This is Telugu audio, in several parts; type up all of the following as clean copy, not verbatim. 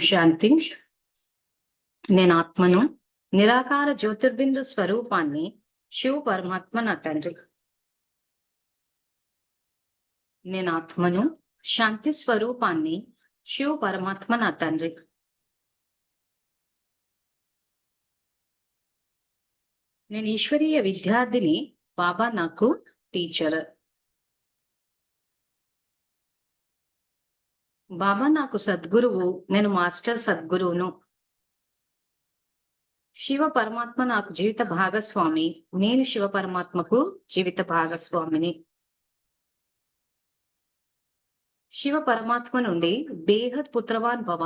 శాంతి. నేను ఆత్మను, నిరాకార జ్యోతిర్బిందు స్వరూపాన్ని, శివ పరమాత్మ నా తండ్రి. నేను ఆత్మను, శాంతి స్వరూపాన్ని, శివ పరమాత్మ నా తండ్రి. నేను ఈశ్వరీయ విద్యార్థిని, బాబా నాకు టీచర్. బాబా నాకు సద్గురువు, నేను మాస్టర్ సద్గురువును. శివ పరమాత్మ నాకు జీవిత భాగస్వామి, నేను శివ పరమాత్మకు జీవిత భాగస్వామిని. శివ పరమాత్మ నుండి బేహద్ పుత్రవాన్ భవ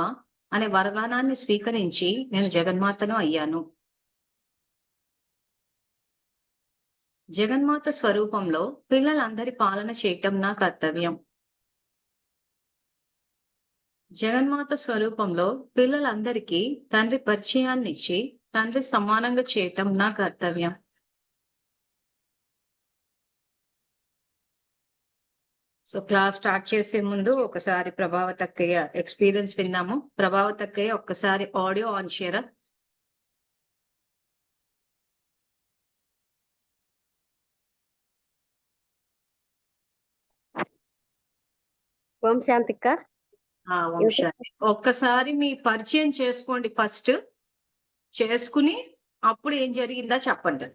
అనే వరదానాన్ని స్వీకరించి నేను జగన్మాతను అయ్యాను. జగన్మాత స్వరూపంలో పిల్లలందరి పాలన చేయటం నా కర్తవ్యం. జగన్మాత స్వరూపంలో పిల్లలందరికీ తండ్రి పరిచయాన్ని ఇచ్చి తండ్రి సమానంగా చేయటం నా కర్తవ్యం. సో క్లాస్ స్టార్ట్ చేసే ముందు ఒకసారి ప్రభావతి అక్కయ్య ఎక్స్పీరియన్స్ విన్నాము. ప్రభావతి అక్కయ్య ఒక్కసారి ఆడియో ఆన్ చేయరా? ఓం శాంతిక్క. ఓం శాంతి. ఒక్కసారి మీ పరిచయం చేసుకోండి. ఫస్ట్ చేసుకుని అప్పుడు ఏం జరిగిందా చెప్పండి.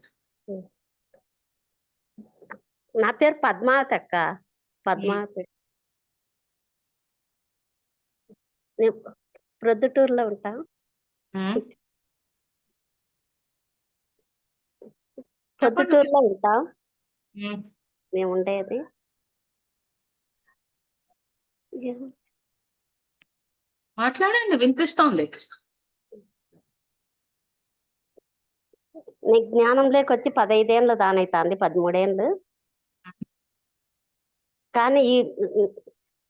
నా పేరు పద్మావతి అక్క. పద్మావతి. నేను ప్రొద్దుటూరులో ఉంటా. ప్రొద్దుటూరులో ఉంటా మేము ఉండేది. మాట్లాడండి, వినిపిస్తోంది. నీ జ్ఞానం లేకొచ్చి 15 ఏళ్ళు దానైతుంది, 13 ఏళ్ళు. కానీ ఈ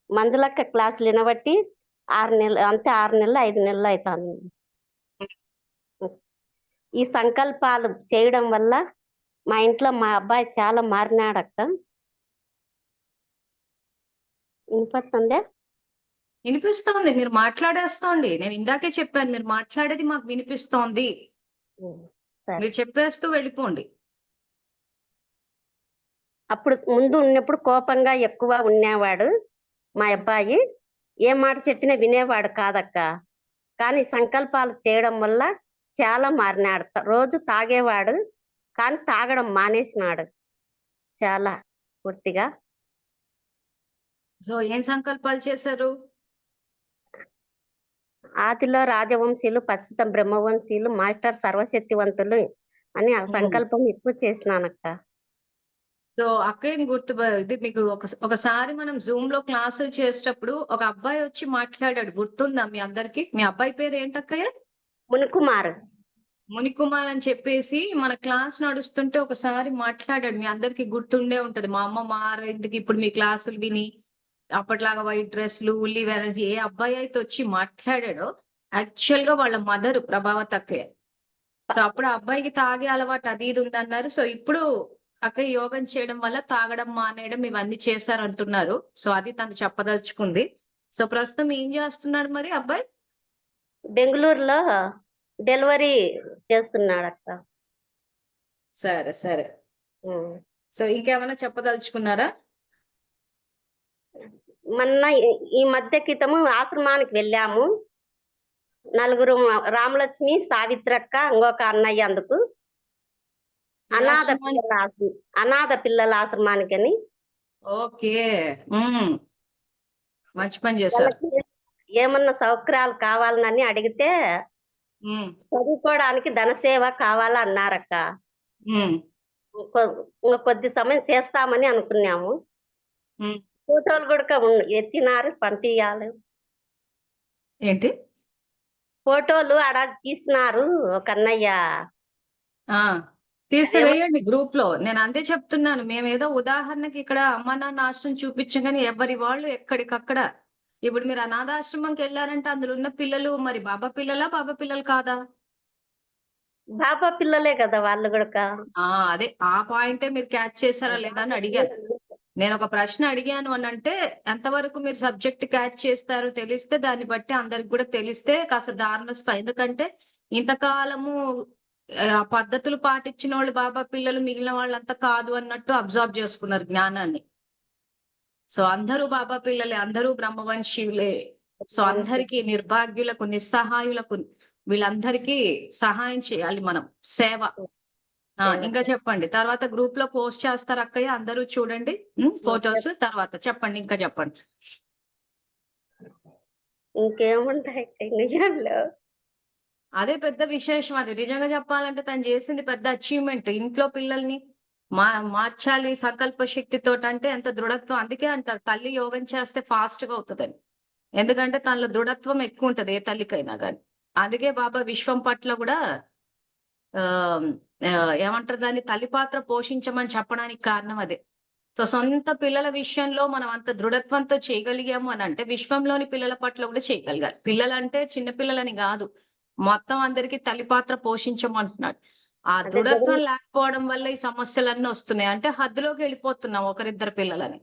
మంజులక్క క్లాసులు వినబట్టి 6 నెలలు అంతే, 6 నెలలు 5 నెలలు అవుతుంది. ఈ సంకల్పాలు చేయడం వల్ల మా ఇంట్లో మా అబ్బాయి చాలా మారినాడక్క. వినపడుతుందే? వినిపిస్తోంది, మీరు మాట్లాడేస్తోంది. నేను ఇందాకే చెప్పాను, మీరు మాట్లాడేది మాకు వినిపిస్తోంది. మీరు చెప్పేస్తూ వెళ్ళిపోండి. అప్పుడు ముందు ఉన్నప్పుడు కోపంగా ఎక్కువ ఉండేవాడు మా అబ్బాయి. ఏ మాట చెప్పినా వినేవాడు కాదక్క. కానీ సంకల్పాలు చేయడం వల్ల చాలా మారినాడు. రోజు తాగేవాడు, కానీ తాగడం మానేసినాడు చాలా పూర్తిగా. సో ఏం సంకల్పాలు చేశారు? ఆదిలో రాజవంశీయులు, ప్రస్తుతం బ్రహ్మవంశీయులు, మాస్టర్ సర్వశక్తివంతులు అని ఆ సంకల్పం ఎక్కువ చేసినానక్క. సో అక్కయ్య ఇది మీకు ఒకసారి మనం జూమ్ లో క్లాసులు చేసేటప్పుడు ఒక అబ్బాయి వచ్చి మాట్లాడాడు, గుర్తుందా మీ అందరికి? మీ అబ్బాయి పేరు ఏంటక్కయ్య? మునికుమార్. మునికుమార్ అని చెప్పేసి మన క్లాస్ నడుస్తుంటే ఒకసారి మాట్లాడాడు. మీ అందరికి గుర్తుండే ఉంటది. మా అమ్మ మారేందుకు ఇప్పుడు మీ క్లాసులు విని అప్పట్లాగా వైట్ డ్రెస్లు, ఉల్లి వెరసి ఏ అబ్బాయి అయితే వచ్చి మాట్లాడాడో యాక్చువల్ గా వాళ్ళ మదర్ ప్రభావతి అక్కయ్య. సో అప్పుడు ఆ అబ్బాయికి తాగే అలవాటు అది ఇది ఉందన్నారు. సో ఇప్పుడు అక్కయ్య యోగం చేయడం వల్ల తాగడం మానేయడం ఇవన్నీ చేశారంటున్నారు. సో అది తను చెప్పదలుచుకుంది. సో ప్రస్తుతం ఏం చేస్తున్నాడు మరి అబ్బాయి? బెంగళూరులో డెలివరీ చేస్తున్నాడు అక్క. సరే సరే. సో ఇంకేమైనా చెప్పదలుచుకున్నారా? మొన్న ఈ మధ్య క్రితము ఆశ్రమానికి వెళ్ళాము. నలుగురు, రామలక్ష్మి, సావిత్రక్క, ఇంకొక అన్నయ్య. అందుకు అనాథ పిల్లల ఆశ్రమానికి అని. ఓకే, మంచి పని చేశారు. ఏమన్నా సౌకర్యాలు కావాలని అడిగితే చదువుకోవడానికి ధనసేవ కావాలా అన్నారక్క. కొద్ది సమయం చేస్తామని అనుకున్నాము. ఫోటోలు కూడా ఎత్తినారు, పంపించాలి. ఏంటి ఫోటోలు ఆడ తీసినారు ఒక అన్నయ్య. తీసివేయండి గ్రూప్ లో. నేను అంతే చెప్తున్నాను. మేమేదో ఉదాహరణకి ఇక్కడ అమ్మ నాన్న ఆశ్రమం చూపించగానే ఎవరి వాళ్ళు ఎక్కడికక్కడ. ఇప్పుడు మీరు అనాథాశ్రమంకి వెళ్ళారంటే అందులో ఉన్న పిల్లలు మరి బాబా పిల్లలు కాదా? బాబా పిల్లలే కదా వాళ్ళు కూడా. అదే ఆ పాయింటే మీరు క్యాచ్ చేశారా లేదా అని అడిగాను. నేను ఒక ప్రశ్న అడిగాను అని అంటే ఎంతవరకు మీరు సబ్జెక్ట్ క్యాచ్ చేస్తారో తెలిస్తే దాన్ని బట్టి అందరికి కూడా తెలిస్తే కాస్త దారుణ స్థాయి. ఎందుకంటే ఇంతకాలము ఆ పద్ధతులు పాటించిన వాళ్ళు బాబా పిల్లలు మిగిలిన వాళ్ళంతా కాదు అన్నట్టు అబ్జర్వ్ చేసుకున్నారు జ్ఞానాన్ని. సో అందరూ బాబా పిల్లలే, అందరూ బ్రహ్మవంశీయులే. సో అందరికీ నిర్భాగ్యులకు, నిస్సహాయులకు వీళ్ళందరికీ సహాయం చేయాలి మనం. సేవ. ఇంకా చెప్పండి. తర్వాత గ్రూప్ లో పోస్ట్ చేస్తారు అక్కయ్య, అందరూ చూడండి ఫొటోస్. తర్వాత చెప్పండి, ఇంకా చెప్పండి. ఇంకేముంటాయి నిజంలో. అదే పెద్ద విశేషం. అది నిజంగా చెప్పాలంటే తను చేసింది పెద్ద అచీవ్మెంట్. ఇంట్లో పిల్లల్ని మార్చాలి సంకల్ప శక్తితో అంటే ఎంత దృఢత్వం. అందుకే అంటారు తల్లి యోగం చేస్తే ఫాస్ట్ గా అవుతుందని. ఎందుకంటే తనలో దృఢత్వం ఎక్కువ ఉంటది ఏ తల్లికైనా కానీ. అందుకే బాబా విశ్వం పట్ల కూడా ఆ ఏమంటారు దాన్ని, తల్లి పాత్ర పోషించమని చెప్పడానికి కారణం అదే. సో సొంత పిల్లల విషయంలో మనం అంత దృఢత్వంతో చేయగలిగాము అని అంటే విశ్వంలోని పిల్లల పట్ల కూడా చేయగలగాలి. పిల్లలంటే చిన్న పిల్లలని కాదు, మొత్తం అందరికీ తల్లి పాత్ర పోషించమంటున్నాడు. ఆ దృఢత్వం లేకపోవడం వల్ల ఈ సమస్యలన్నీ వస్తున్నాయి. అంటే హద్దులోకి వెళ్ళిపోతున్నాం ఒకరిద్దరు పిల్లలని.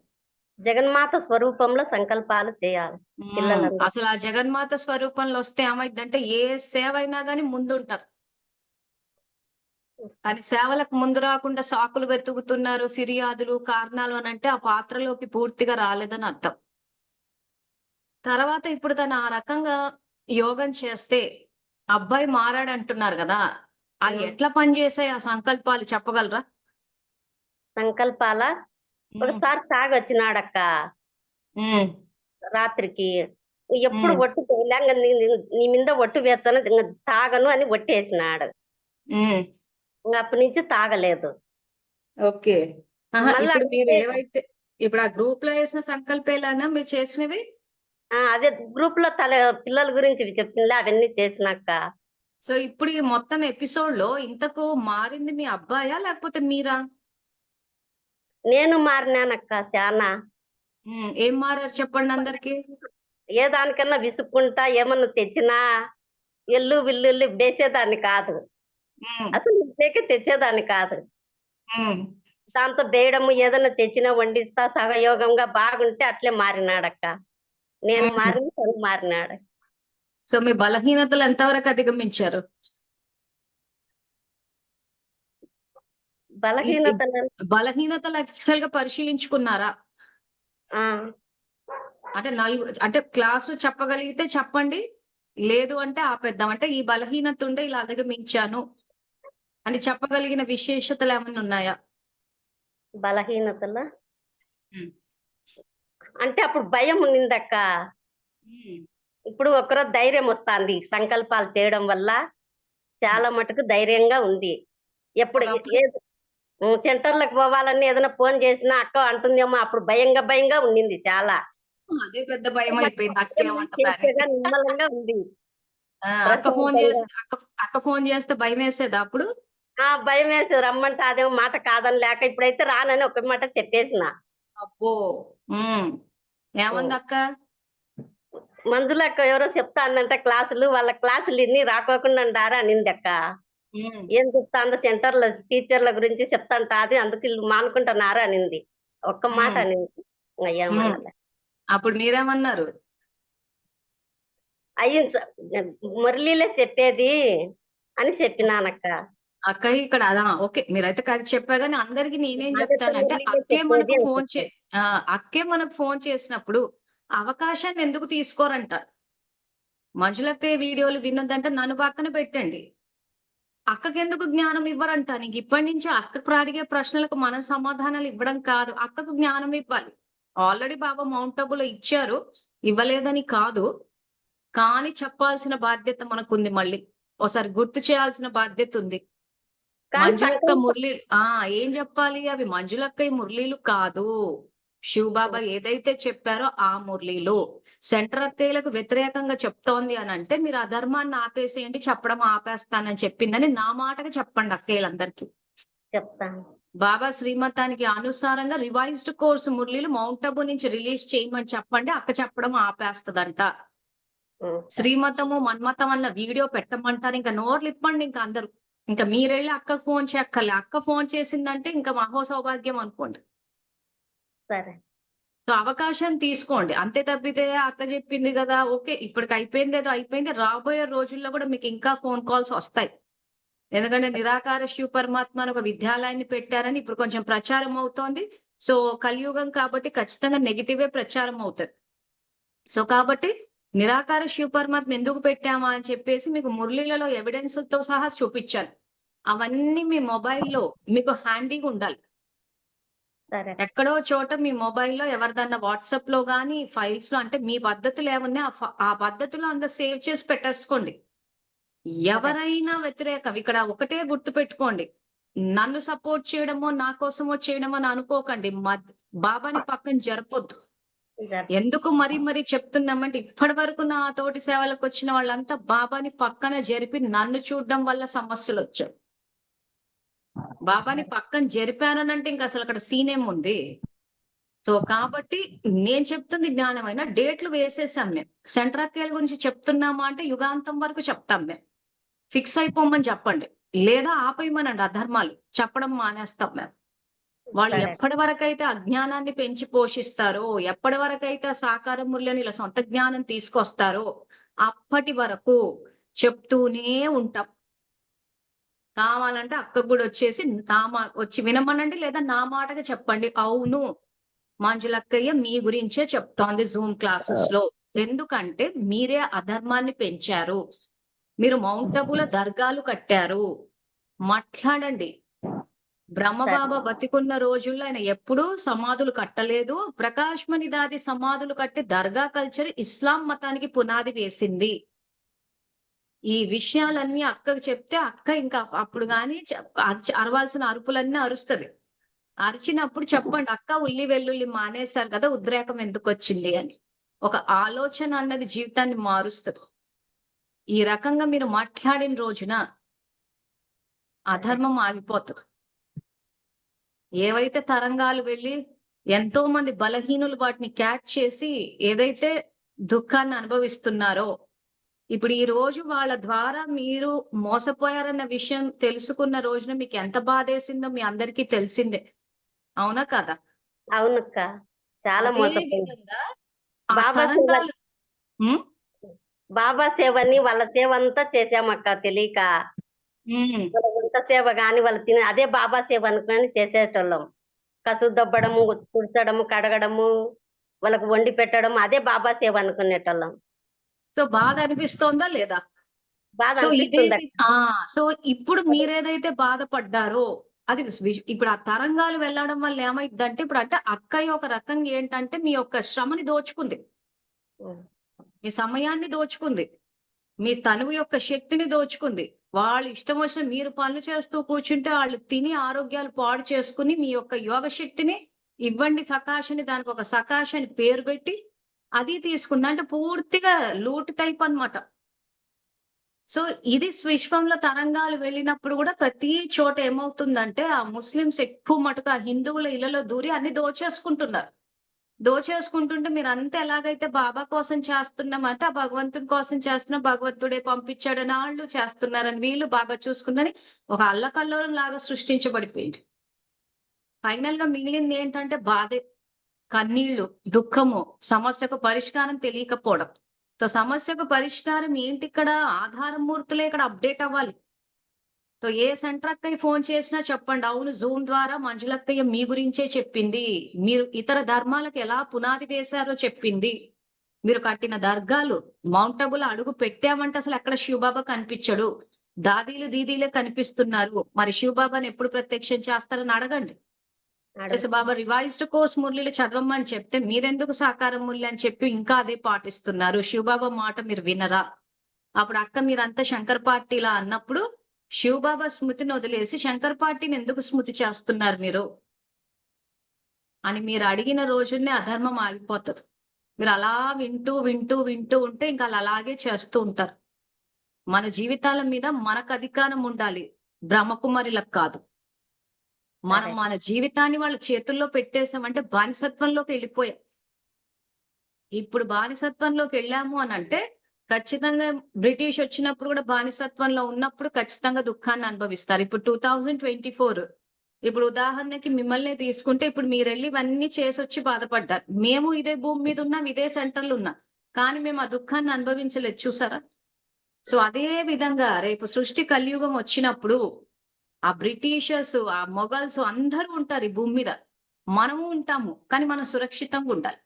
జగన్మాత స్వరూపంలో సంకల్పాలు చేయాలి పిల్లలందరూ. అసలు ఆ జగన్మాత స్వరూపంలో వస్తే ఏమైందంటే ఏ సేవ అయినా గానీ ముందుంటారు. కానీ సేవలకు ముందు రాకుండా సాకులు వెతుకుతున్నారు, ఫిర్యాదులు, కారణాలు అని అంటే ఆ పాత్రలోకి పూర్తిగా రాలేదని అర్థం. తర్వాత ఇప్పుడు తను ఆ రకంగా యోగం చేస్తే అబ్బాయి మారాడంటున్నారు కదా, అది ఎట్లా పనిచేసాయి ఆ సంకల్పాలు చెప్పగలరా? సంకల్పాల ఒకసారి తాగొచ్చినాడక్క రాత్రికి. ఎప్పుడు ఒట్టు తేలాంగ నీ మీద ఒట్టు వేస్తాను తాగను అని ఒట్టేసినాడు. అప్పటి నుంచి తాగలేదు. ఓకే. ఇప్పుడు మీరు ఏవైతే ఇప్పుడు ఆ గ్రూప్ లో వేసిన సంకల్పాలేనా మీరు చేసినవి? అదే గ్రూప్ లో పిల్లల గురించి చెప్పిందా అవన్నీ చేసినాక. సో ఇప్పుడు ఈ మొత్తం ఎపిసోడ్ లో ఇంతకు మారింది మీ అబ్బాయా లేకపోతే మీరా? నేను మారినానక్క చాలా. ఏం మారారు చెప్పండి అందరికి. ఏ దానికన్నా విసుక్కుంటా ఏమన్నా తెచ్చినా ఎల్లు విల్లు వేసేదాన్ని కాదు. అసలు ఇంట్లోకి తెచ్చేదాన్ని కాదు. దాంతో వేయడము ఏదైనా తెచ్చినా వండిస్తా సహయోగంగా బాగుంటే అట్లే మారినాడక్క. నేను మారిన తను మారినాడు. సో మీ బలహీనతలు ఎంతవరకు అధిగమించారు? బలహీనతలు యాక్చువల్ గా పరిశీలించుకున్నారా? అంటే క్లాసు చెప్పగలిగితే చెప్పండి, లేదు అంటే ఆపేద్దాం. అంటే ఈ బలహీనత ఉండే ఇలా అధిగమించాను అని చెప్పగలిగిన విశేషతలు ఏమైనా ఉన్నాయా? బలహీనతలు అంటే అప్పుడు భయం ఉన్నిందక్క. ఇప్పుడు ఒకరోజు ధైర్యం వస్తుంది సంకల్పాలు చేయడం వల్ల. చాలా మటుకు ధైర్యంగా ఉంది. ఎప్పుడు సెంటర్లకు పోవాలని ఏదైనా ఫోన్ చేసినా అక్క అంటుందేమో అప్పుడు భయంగా ఉండింది చాలా. అదే పెద్ద భయం అయిపోయింది. నిమ్మలంగా ఉంది. అక్క ఫోన్ చేస్తే భయం వేసేదా అప్పుడు? భయం వేసేది. రమ్మంటే అదేమో మాట కాదని లేక ఇప్పుడైతే రానని ఒక మాట చెప్పేసిన. అబ్బో. ఏమంది అక్క? మంజులక్క ఎవరో చెప్తా అందంట క్లాసులు, వాళ్ళ క్లాసులు ఇన్ని రాకోకుండా అంటారా అనింది అక్క. ఏం చెప్తా అంద సెంటర్ల టీచర్ల గురించి చెప్తాంట అది అందుకు ఇల్లు మానుకుంటున్నారా అనింది. ఒక్క మాట అనింది. అప్పుడు మీరేమన్నారు? అయ్యి మురళీలే చెప్పేది అని చెప్పినానక్క. అక్క ఇక్కడ అదా ఓకే, మీరైతే కాదు చెప్పా గానీ అందరికి నేనేం చెప్తానంటే అక్కే మనకు ఫోన్ చేసినప్పుడు అవకాశాన్ని ఎందుకు తీసుకోరంట. మంజులక్క వీడియోలు విన్నదంటే నన్ను పక్కన పెట్టండి, అక్కకి ఎందుకు జ్ఞానం ఇవ్వరంట. నీకు ఇప్పటి నుంచి అక్కకు అడిగే ప్రశ్నలకు మనం సమాధానాలు ఇవ్వడం కాదు, అక్కకు జ్ఞానం ఇవ్వాలి. ఆల్రెడీ బాబా మౌంట్ ఆబులో ఇచ్చారు, ఇవ్వలేదని కాదు, కానీ చెప్పాల్సిన బాధ్యత మనకుంది. మళ్ళీ ఒకసారి గుర్తు చేయాల్సిన బాధ్యత ఉంది. మంజులక్క మురళి ఏం చెప్పాలి, అవి మంజులక్క మురళీలు కాదు. శివబాబా ఏదైతే చెప్పారో ఆ మురళీలు. సెంటర్ అత్తయ్యలకు వ్యతిరేకంగా చెప్తోంది అని అంటే మీరు అధర్మాన్ని ఆపేసేయండి, చెప్పడం ఆపేస్తానని చెప్పిందని నా మాటగా చెప్పండి అక్కయ్యలందరికీ. చెప్తాను. బాబా శ్రీమతానికి అనుసారంగా రివైజ్డ్ కోర్సు మురళీలు మౌంట్ ఆబు నుంచి రిలీజ్ చేయమని చెప్పండి, అక్క చెప్పడం ఆపేస్తదంట. శ్రీమతము మన్మతం అన్న వీడియో పెట్టమంటారు. ఇంకా నోర్లు ఇప్పండి ఇంకా అందరూ. ఇంకా మీరెళ్ళి అక్కకు ఫోన్ చేయక్కర్లే. అక్క ఫోన్ చేసిందంటే ఇంకా మహో సౌభాగ్యం అనుకోండి. సరే. సో అవకాశం తీసుకోండి. అంతే తప్పితే అక్క చెప్పింది కదా! ఓకే. ఇప్పటికి అయిపోయిందేదో అయిపోయింది. రాబోయే రోజుల్లో కూడా మీకు ఇంకా ఫోన్ కాల్స్ వస్తాయి. ఎందుకంటే నిరాకార శివ పరమాత్మ అని ఒక విద్యాలయాన్ని పెట్టారని ఇప్పుడు కొంచెం ప్రచారం అవుతోంది. సో కలియుగం కాబట్టి ఖచ్చితంగా నెగెటివే ప్రచారం అవుతది. సో కాబట్టి నిరాకార శివ పరమాత్మ ఎందుకు పెట్టామా అని చెప్పేసి మీకు మురళీలలో ఎవిడెన్స్‌తో సహా చూపిచ్చాను. అవన్నీ మీ మొబైల్‌లో మీకు హ్యాండీగా ఉండాలి. సరే. ఎక్కడో చోట మీ మొబైల్‌లో ఎవరిదన్నా వాట్సాప్‌లో గాని, ఫైల్స్‌లో అంటే మీ పద్ధతులు ఏమున్నాయో ఆ పద్ధతిలో అందులో సేవ్ చేసి పెట్టేసుకోండి. సరే. ఎవరైనా వ్యతిరేకం ఇక్కడ ఒకటే గుర్తుపెట్టుకోండి. నన్ను సపోర్ట్ చేయడమో, నా కోసమో చేయడమో అని అనుకోకండి. బాబాని పక్కన జరపొద్దు. జర్ ఎందుకు మరీ చెప్తున్నామంటే ఇప్పటి వరకు నా తోటి సేవలకొచ్చిన వాళ్ళంతా బాబాని పక్కన జరిపి నన్ను చూడడం వల్ల సమస్యలొచ్చాయి. బాబాని పక్కన జరిపాననంటే ఇంక అసలక్కడ సీనేముంది? సో, కాబట్టి నేను చెప్తుంది జ్ఞానమైన డేట్లు వేసేసాం మేము. సెంట్రాకేల్ గురించి చెప్తున్నామా అంటే యుగాంతం వరకు చెప్తాం మేము. ఫిక్స్ అయిపోమని చెప్పండి. లేదా ఆపేయమనండి అధర్మాలు. చెప్పడం మానేస్తాం మేము. వాళ్ళు సరే. ఎప్పటి వరకైతే అజ్ఞానాన్ని పెంచి పోషిస్తారో, ఎప్పటి వరకైతే సాకార మూల్యాన్ని ఇలా సొంత జ్ఞానం తీసుకొస్తారో, అప్పటి వరకు చెప్తూనే ఉంటాం. కావాలంటే అక్కకు గూడా వచ్చేసి వచ్చి వినమనండి లేదా నా మాటగా చెప్పండి. అవును. మంజులక్కయ్య మీ గురించే చెప్తోంది జూమ్ క్లాసెస్‌లో. ఎందుకంటే మీరే అధర్మాన్ని పెంచారు. మీరు మౌంట్ అబూలో దర్గాలు కట్టారు. మాట్లాడండి. సరే. బ్రహ్మబాబా బతికున్న రోజుల్లో ఆయన ఎప్పుడూ సమాధులు కట్టలేదు. ప్రకాష్ మణి దాది సమాధులు కట్టి దర్గా కల్చర్ ఇస్లాం మతానికి పునాది వేసింది. ఈ విషయాలన్నీ అక్కకి చెప్తే అక్క ఇంకా అప్పుడు గాని అరవాల్సిన అరుపులన్నీ అరుస్తది. అరిచినప్పుడు చెప్పండి. అక్క ఉల్లి వెల్లుల్లి మానేశారు కదా! ఉద్రేకం ఎందుకొచ్చింది అని. ఒక ఆలోచన అన్నది జీవితాన్ని మారుస్తది. ఈ రకంగా మీరు మాట్లాడిన రోజున సరే. అధర్మం ఆగిపోతది. ఏవైతే తరంగాలు వెళ్లి ఎంతో మంది బలహీనులు వాటిని క్యాచ్ చేసి ఏదైతే దుఃఖాన్ని అనుభవిస్తున్నారో, ఇప్పుడు ఈ రోజు వాళ్ళ ద్వారా మీరు మోసపోయారన్న విషయం తెలుసుకున్న రోజున మీకెంత బాధేసిందో మీ అందరికీ తెలిసిందే. అవునా కాదా? అవునక్క. చాలా అదే మోసపోయాం. విధంగా ఆ బాబా సేవ తరంగాలు హ్మ్. బాబా సేవని వాళ్ళ సేవంతా చేశామక్క తెలియక. హ్మ్. వాళ్ళ వంట సేవ గాని, వాళ్ళు తినే అదే బాబా సేవ అనుకోని చేసేటోళ్ళం. కసువు దబ్బడము, తుడచడము, కడగడము, వాళ్ళకి వండి పెట్టడం అదే బాబా సేవ అనుకునేటోళ్ళం. సో బాధ అనిపిస్తోందా లేదా? బాధ సో ఇదే అనిపిస్తుందక్క. సో ఇప్పుడు మీరేదైతే బాధపడ్డారో అది ఇప్పుడు ఆ తరంగాలు వెళ్ళడం వల్ల ఏమైద్దంటే ఇప్పుడు అంటే అక్కయ్య ఒక రకంగా ఏంటంటే మీ యొక్క శ్రమని దోచుకుంది. హ్మ్. మీ సమయాన్ని దోచుకుంది. మీ తనువు యొక్క శక్తిని దోచుకుంది. వాళ్ళు ఇష్టం వచ్చిన మీరు పనులు చేస్తూ కూర్చుంటే ఆళ్ళు తిని ఆరోగ్యాలు పాడు చేసుకొని మీ యొక్క యోగ శక్తిని ఇవ్వండి సకాష్ అని దానికి ఒక సకాష్ అని పేరు పెట్టి అది తీసుకుంది. అంటే పూర్తిగా లూట్ టైప్ అన్నమాట. సో ఇది విశ్వంలో తరంగాలు వెళ్ళినప్పుడు గూడా ప్రతి చోట ఏమవుతుందంటే, ఆ ముస్లిమ్స్ ఎక్కువ మటుకు ఆ హిందువుల ఇళ్లలో దూరి అన్ని దోచేసుకుంటున్నారు. దోచేసుకుంటుంటే మీరంతా ఎలాగైతే బాబా కోసం చేస్తున్నామంటే, ఆ భగవంతుడి కోసం చేస్తున్నాం, భగవంతుడే పంపించాడని ఆళ్ళు చేస్తున్నారని వీళ్ళు, బాబా చూసుకున్నారని ఒక అల్లకల్లోలం లాగా సృష్టించబడిపోయింది. ఫైనల్‌గా మిగిలిందేంటంటే బాధే. కన్నీళ్ళు, దుఃఖము, సమస్యకు పరిష్కారం తెలియకపోవడం. సో, సమస్యకు పరిష్కారం ఏంటిక్కడ? ఆధారమూర్తులే ఇక్కడ అప్‌డేట్ అవ్వాలి. సో, ఏ సెంటరక్కయ్య ఫోను చేసినా చెప్పండి. అవును జూమ్ ద్వారా మంజులక్కయ్య మీ గురించే చెప్పింది. మీరు ఇతర ధర్మాలకు ఎలా పునాది వేశారో చెప్పింది. మీరు కట్టిన దర్గాలు, మౌంట్ అబులో అడుగు పెట్టామంటే అసలెక్కడ శివబాబా కనిపిచ్చడు. దాదీలు, దీదీలే కనిపిస్తున్నారు. మరి శివబాబాని ఎప్పుడు ప్రత్యక్షం చేస్తారని అడగండి. అడుగు. బాబా రివైజ్డ్ కోర్స్ మురళిలు చదవమని చెప్తే మీరెందుకు సాకారం మురళి అని చెప్పి ఇంకా అదే పాటిస్తున్నారు. శివబాబా మాట మీరు వినరా? అప్పుడు అక్క మీరంతా శంకర్ పార్టీలా అన్నప్పుడు శివబాబా స్మృతిని వదిలేసి శంకర్ పార్టీని ఎందుకు స్మృతి చేస్తున్నారు మీరు? అని మీరు అడిగిన రోజునే అధర్మం ఆగిపోతది. మీరు అలా వింటూ ఉంటే ఇంకా ఆళ్ళు అలాగే చేస్తూ ఉంటారు. మన జీవితాల మీద మనకు అధికారం ఉండాలి. బ్రహ్మకుమారిలకు కాదు. మనం సరే. మన జీవితాన్ని వాళ్ళ చేతుల్లో పెట్టేసామంటే బానిసత్వంలోకెళ్ళిపోయాం. ఇప్పుడు బానిసత్వంలోకెళ్ళాము అనంటే, ఖచ్చితంగా బ్రిటిష్ వచ్చినప్పుడు గూడా బానిసత్వంలో ఉన్నప్పుడు ఖచ్చితంగా దుఃఖాన్ని అనుభవిస్తారు. ఇప్పుడు 2024 ఇప్పుడు ఉదాహరణకి మిమ్మల్నే తీసుకుంటే ఇప్పుడు మీరెళ్ళి ఇవన్నీ చేసొచ్చి బాధపడ్డారు. మేము ఇదే భూమి మీద ఉన్నాం, ఇదే సెంటర్‌లో ఉన్నాం. కానీ మేము ఆ దుఃఖాన్ని అనుభవించలేదు చూసారా? సో అదే విధంగా రేపు సృష్టి కలియుగం వచ్చినప్పుడు ఆ బ్రిటిషర్స్, ఆ మొఘల్స్ అందరూ ఉంటారు ఈ భూమి మీద. మనము ఉంటాము. కానీ మనం సురక్షితంగా ఉండాలి.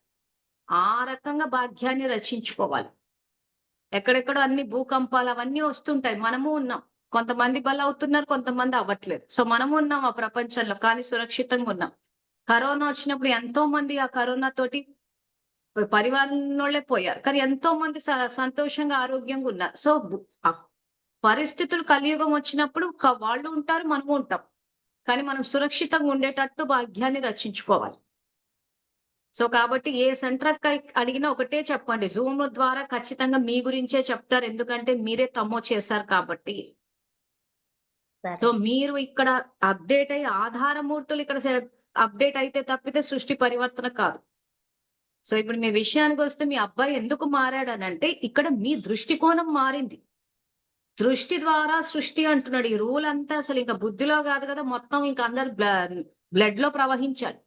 ఆ రకంగా భాగ్యాన్ని రచించుకోవాలి. ఎక్కడెక్కడో అన్ని భూకంపాలు అవన్నీ వస్తుంటాయి. మనము ఉన్నాం. కొంతమంది బలవుతున్నారు, కొంతమంది అవ్వట్లేదు. సో మనము ఉన్నాం ఆ ప్రపంచంలో కానీ సురక్షితంగా ఉన్నాం. కరోనా వచ్చినప్పుడు ఎంతో మంది ఆ కరోనా తోటి పరివారంలోనే పోయారు. కానీ ఎంతో మంది సంతోషంగా, ఆరోగ్యంగా ఉన్నారు. సో పరిస్థితులు కలియుగం వచ్చినప్పుడు వాళ్ళు ఉంటారు, మనము ఉంటాం. కానీ మనం సురక్షితంగా ఉండేటట్టు భాగ్యాన్ని రచించుకోవాలి. సో కాబట్టి ఏ సెంటర్ అడిగినా ఒకటే చెప్పండి. జూమ్ ద్వారా ఖచ్చితంగా మీ గురించే చెప్తారు. ఎందుకంటే మీరే తమ్మో చేశారు కాబట్టి. సరే. సో మీరు ఇక్కడ అప్డేట్ అయ్యి ఆధారమూర్తులు ఇక్కడ అప్డేట్ అయితే తప్పితే సృష్టి పరివర్తన కాదు. సో ఇప్పుడు మీ విషయానికొస్తే మీ అబ్బాయి ఎందుకు మారాడనంటే ఇక్కడ మీ దృష్టికోణం మారింది. దృష్టి ద్వారా సృష్టి అంటున్నాడు. ఈ రూల్ అంతా అసలు ఇంక బుద్ధిలో కాదు కదా! మొత్తం ఇంక అందరు బ్లడ్‌లో ప్రవహించాలి.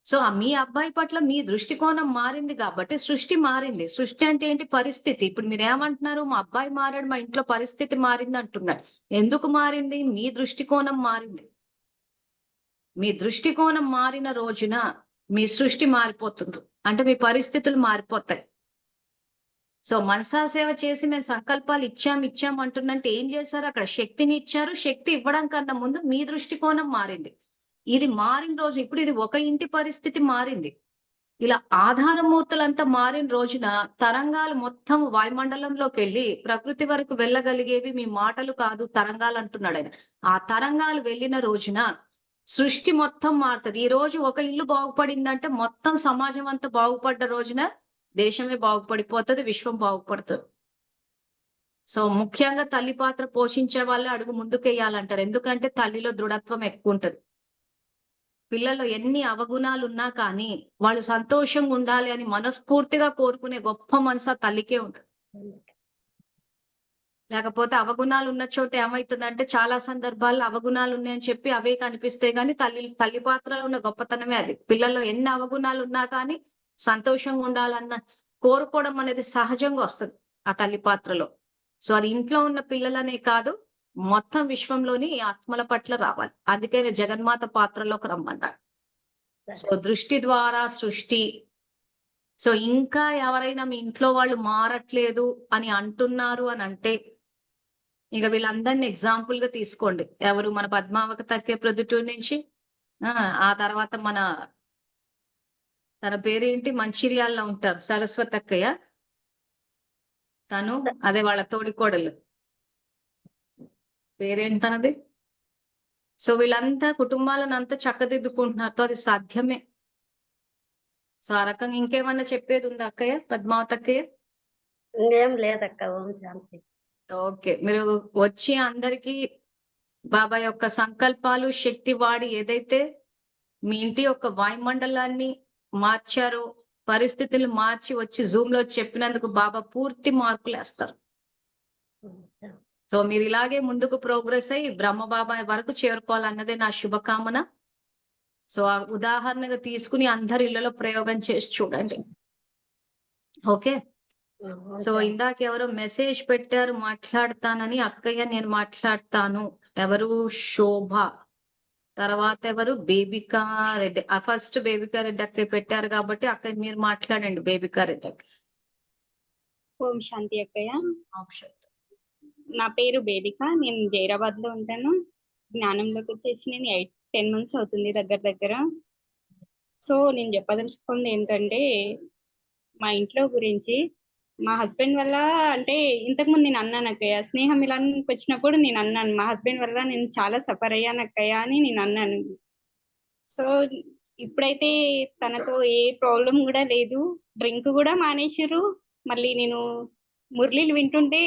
సో మీ అబ్బాయి పట్ల మీ దృష్టికోణం మారింది కాబట్టి సృష్టి మారింది. సృష్టి అంటే ఏంటి? పరిస్థితి. ఇప్పుడు మీరేమంటున్నారు? మా అబ్బాయి మారాడు, మా ఇంట్లో పరిస్థితి మారింది అంటున్నారు. ఎందుకు మారింది? మీ దృష్టికోణం మారింది. మీ దృష్టికోణం మారిన రోజున మీ సృష్టి మారిపోతుంది. అంటే మీ పరిస్థితులు మారిపోతాయి. సో మనసా సేవ చేసి మేము సంకల్పాలు ఇచ్చాం అంటున్నంటే ఏం చేశారు? అక్కడ శక్తిని ఇచ్చారు. శక్తి ఇవ్వడం కన్నా ముందు మీ దృష్టికోణం మారింది. ఇది మారిన రోజు ఇప్పుడు ఇది ఒక ఇంటి పరిస్థితి మారింది. ఇలా ఆధారమూర్తులంతా మారిన రోజున తరంగాలు మొత్తం వాయుమండలంలోకెళ్ళి ప్రకృతి వరకు వెళ్ళగలిగేవి మీ మాటలు కాదు తరంగాలు అంటున్నాడాయన. ఆ తరంగాలు వెళ్ళిన రోజున సృష్టి మొత్తం మారుతది. ఈ రోజు ఒక ఇల్లు బాగుపడిందంటే మొత్తం సమాజం అంతా బాగుపడ్డ రోజున దేశమే బాగుపడిపోతది. విశ్వం బాగుపడుతది. సో ముఖ్యంగా తల్లి పాత్ర పోషించే వాళ్ళే అడుగు ముందుకెయ్యాలంటారు. ఎందుకంటే తల్లిలో దృఢత్వం ఎక్కువుంటది. పిల్లల్లో ఎన్ని అవగుణాలున్నా కానీ, వాళ్ళు సంతోషంగా ఉండాలి అని మనస్ఫూర్తిగా కోరుకునే గొప్ప మనసు ఆ తల్లికే ఉంటది. లేకపోతే అవగుణాలు ఉన్న చోట ఏమైతుందంటే చాలా సందర్భాల్లో అవగుణాలు ఉన్నాయని చెప్పి అవే కనిపిస్తాయి గానీ తల్లి పాత్రలో ఉన్న గొప్పతనమే అది. పిల్లల్లో ఎన్ని అవగుణాలు ఉన్నా కానీ సంతోషంగా ఉండాలన్న కోరుకోవడం అనేది సహజంగా వస్తది ఆ తల్లి పాత్రలో. సో అది ఇంట్లో ఉన్న పిల్లలనే కాదు, మొత్తం విశ్వంలోని ఆత్మల పట్ల రావాలి. అందుకనే జగన్మాత పాత్రలోకి రమ్మన్నారు. సో దృష్టి ద్వారా సృష్టి. సో ఇంకా ఎవరైనా మీ ఇంట్లో వాళ్ళు మారట్లేదు అని అంటున్నారు అనంటే, ఇక వీళ్ళందరిని ఎగ్జాంపుల్ గా తీసుకోండి. ఎవరు? మన పద్మావతి తక్కే ప్రొద్దుటూరు నుంచి ఆ తర్వాత తన పేరేంటి? మంచిర్యాలలో ఉంటారు. సరస్వతి అక్కయ్య. తను అదే వాళ్ళ తోడికోడలు. పేరేంటి తనది? సో వీళ్ళంతా కుటుంబాలనంతా చక్కదిద్దుకుంటున్నారు. అది సాధ్యమే. సో ఆ రకంగా ఇంకేమన్నా చెప్పేది ఉందా అక్కయ్య? పద్మావతి అక్కయ్య? ఇంకేం లేదక్క. ఓం శాంతి. ఓకే. మీరు వచ్చి అందరికీ బాబా యొక్క సంకల్పాలు, శక్తి వాడి ఏదైతే మీ ఇంటి యొక్క వాయుమండలాన్ని మార్చారో, పరిస్థితులు మార్చి వచ్చి జూమ్‌లో చెప్పినందుకు బాబా పూర్తి మార్కులేస్తారు. సో మీరు ఇలాగే ముందుకు ప్రోగ్రెస్ అయ్యి బ్రహ్మ బాబా వరకు చేరుకోవాలన్నదే నా శుభకామన. సో ఆ ఉదాహరణగా తీసుకుని అందరి ఇళ్లలో ప్రయోగం చేసి చూడండి. ఓకే. సో ఇందాక ఎవరో మెసేజ్ పెట్టారు మాట్లాడతానని. అక్కయ్య నేను మాట్లాడతాను. ఎవరు? శోభ. తర్వాత ఎవరు? బేబికా రెడ్డి. ఫస్ట్ బేబికా రెడ్డి అక్కయ్య పెట్టారు కాబట్టి అక్కయ్య మీరు మాట్లాడండి బేబికా రెడ్డి అక్కయ్య. ఓం శాంతి అక్కయ్య. ఆప్షన్. నా పేరు బేబిక. నేను జైరాబాద్ లో ఉంటాను. జ్ఞానంలోకి వచ్చేసి నేను 10 months అవుతుంది దగ్గర. సో నేను చెప్పదలుచుకుంది ఏంటంటే మా ఇంట్లో గురించి. మా హస్బెండ్ వల్ల అంటే ఇంతకుముందు నేను అన్నాను అక్కయ్య, స్నేహం మిలానికి వచ్చినప్పుడు నేను అన్నాను మా హస్బెండ్ వల్ల నేను చాలా సఫర్ అయ్యాను అక్కయ్య అని నేను అన్నాను. సో ఇప్పుడైతే తనతో ఏ ప్రాబ్లం కూడా లేదు. డ్రింక్ కూడా మానేసిర్రు. మళ్ళీ నేను మురళీలు వింటుంటే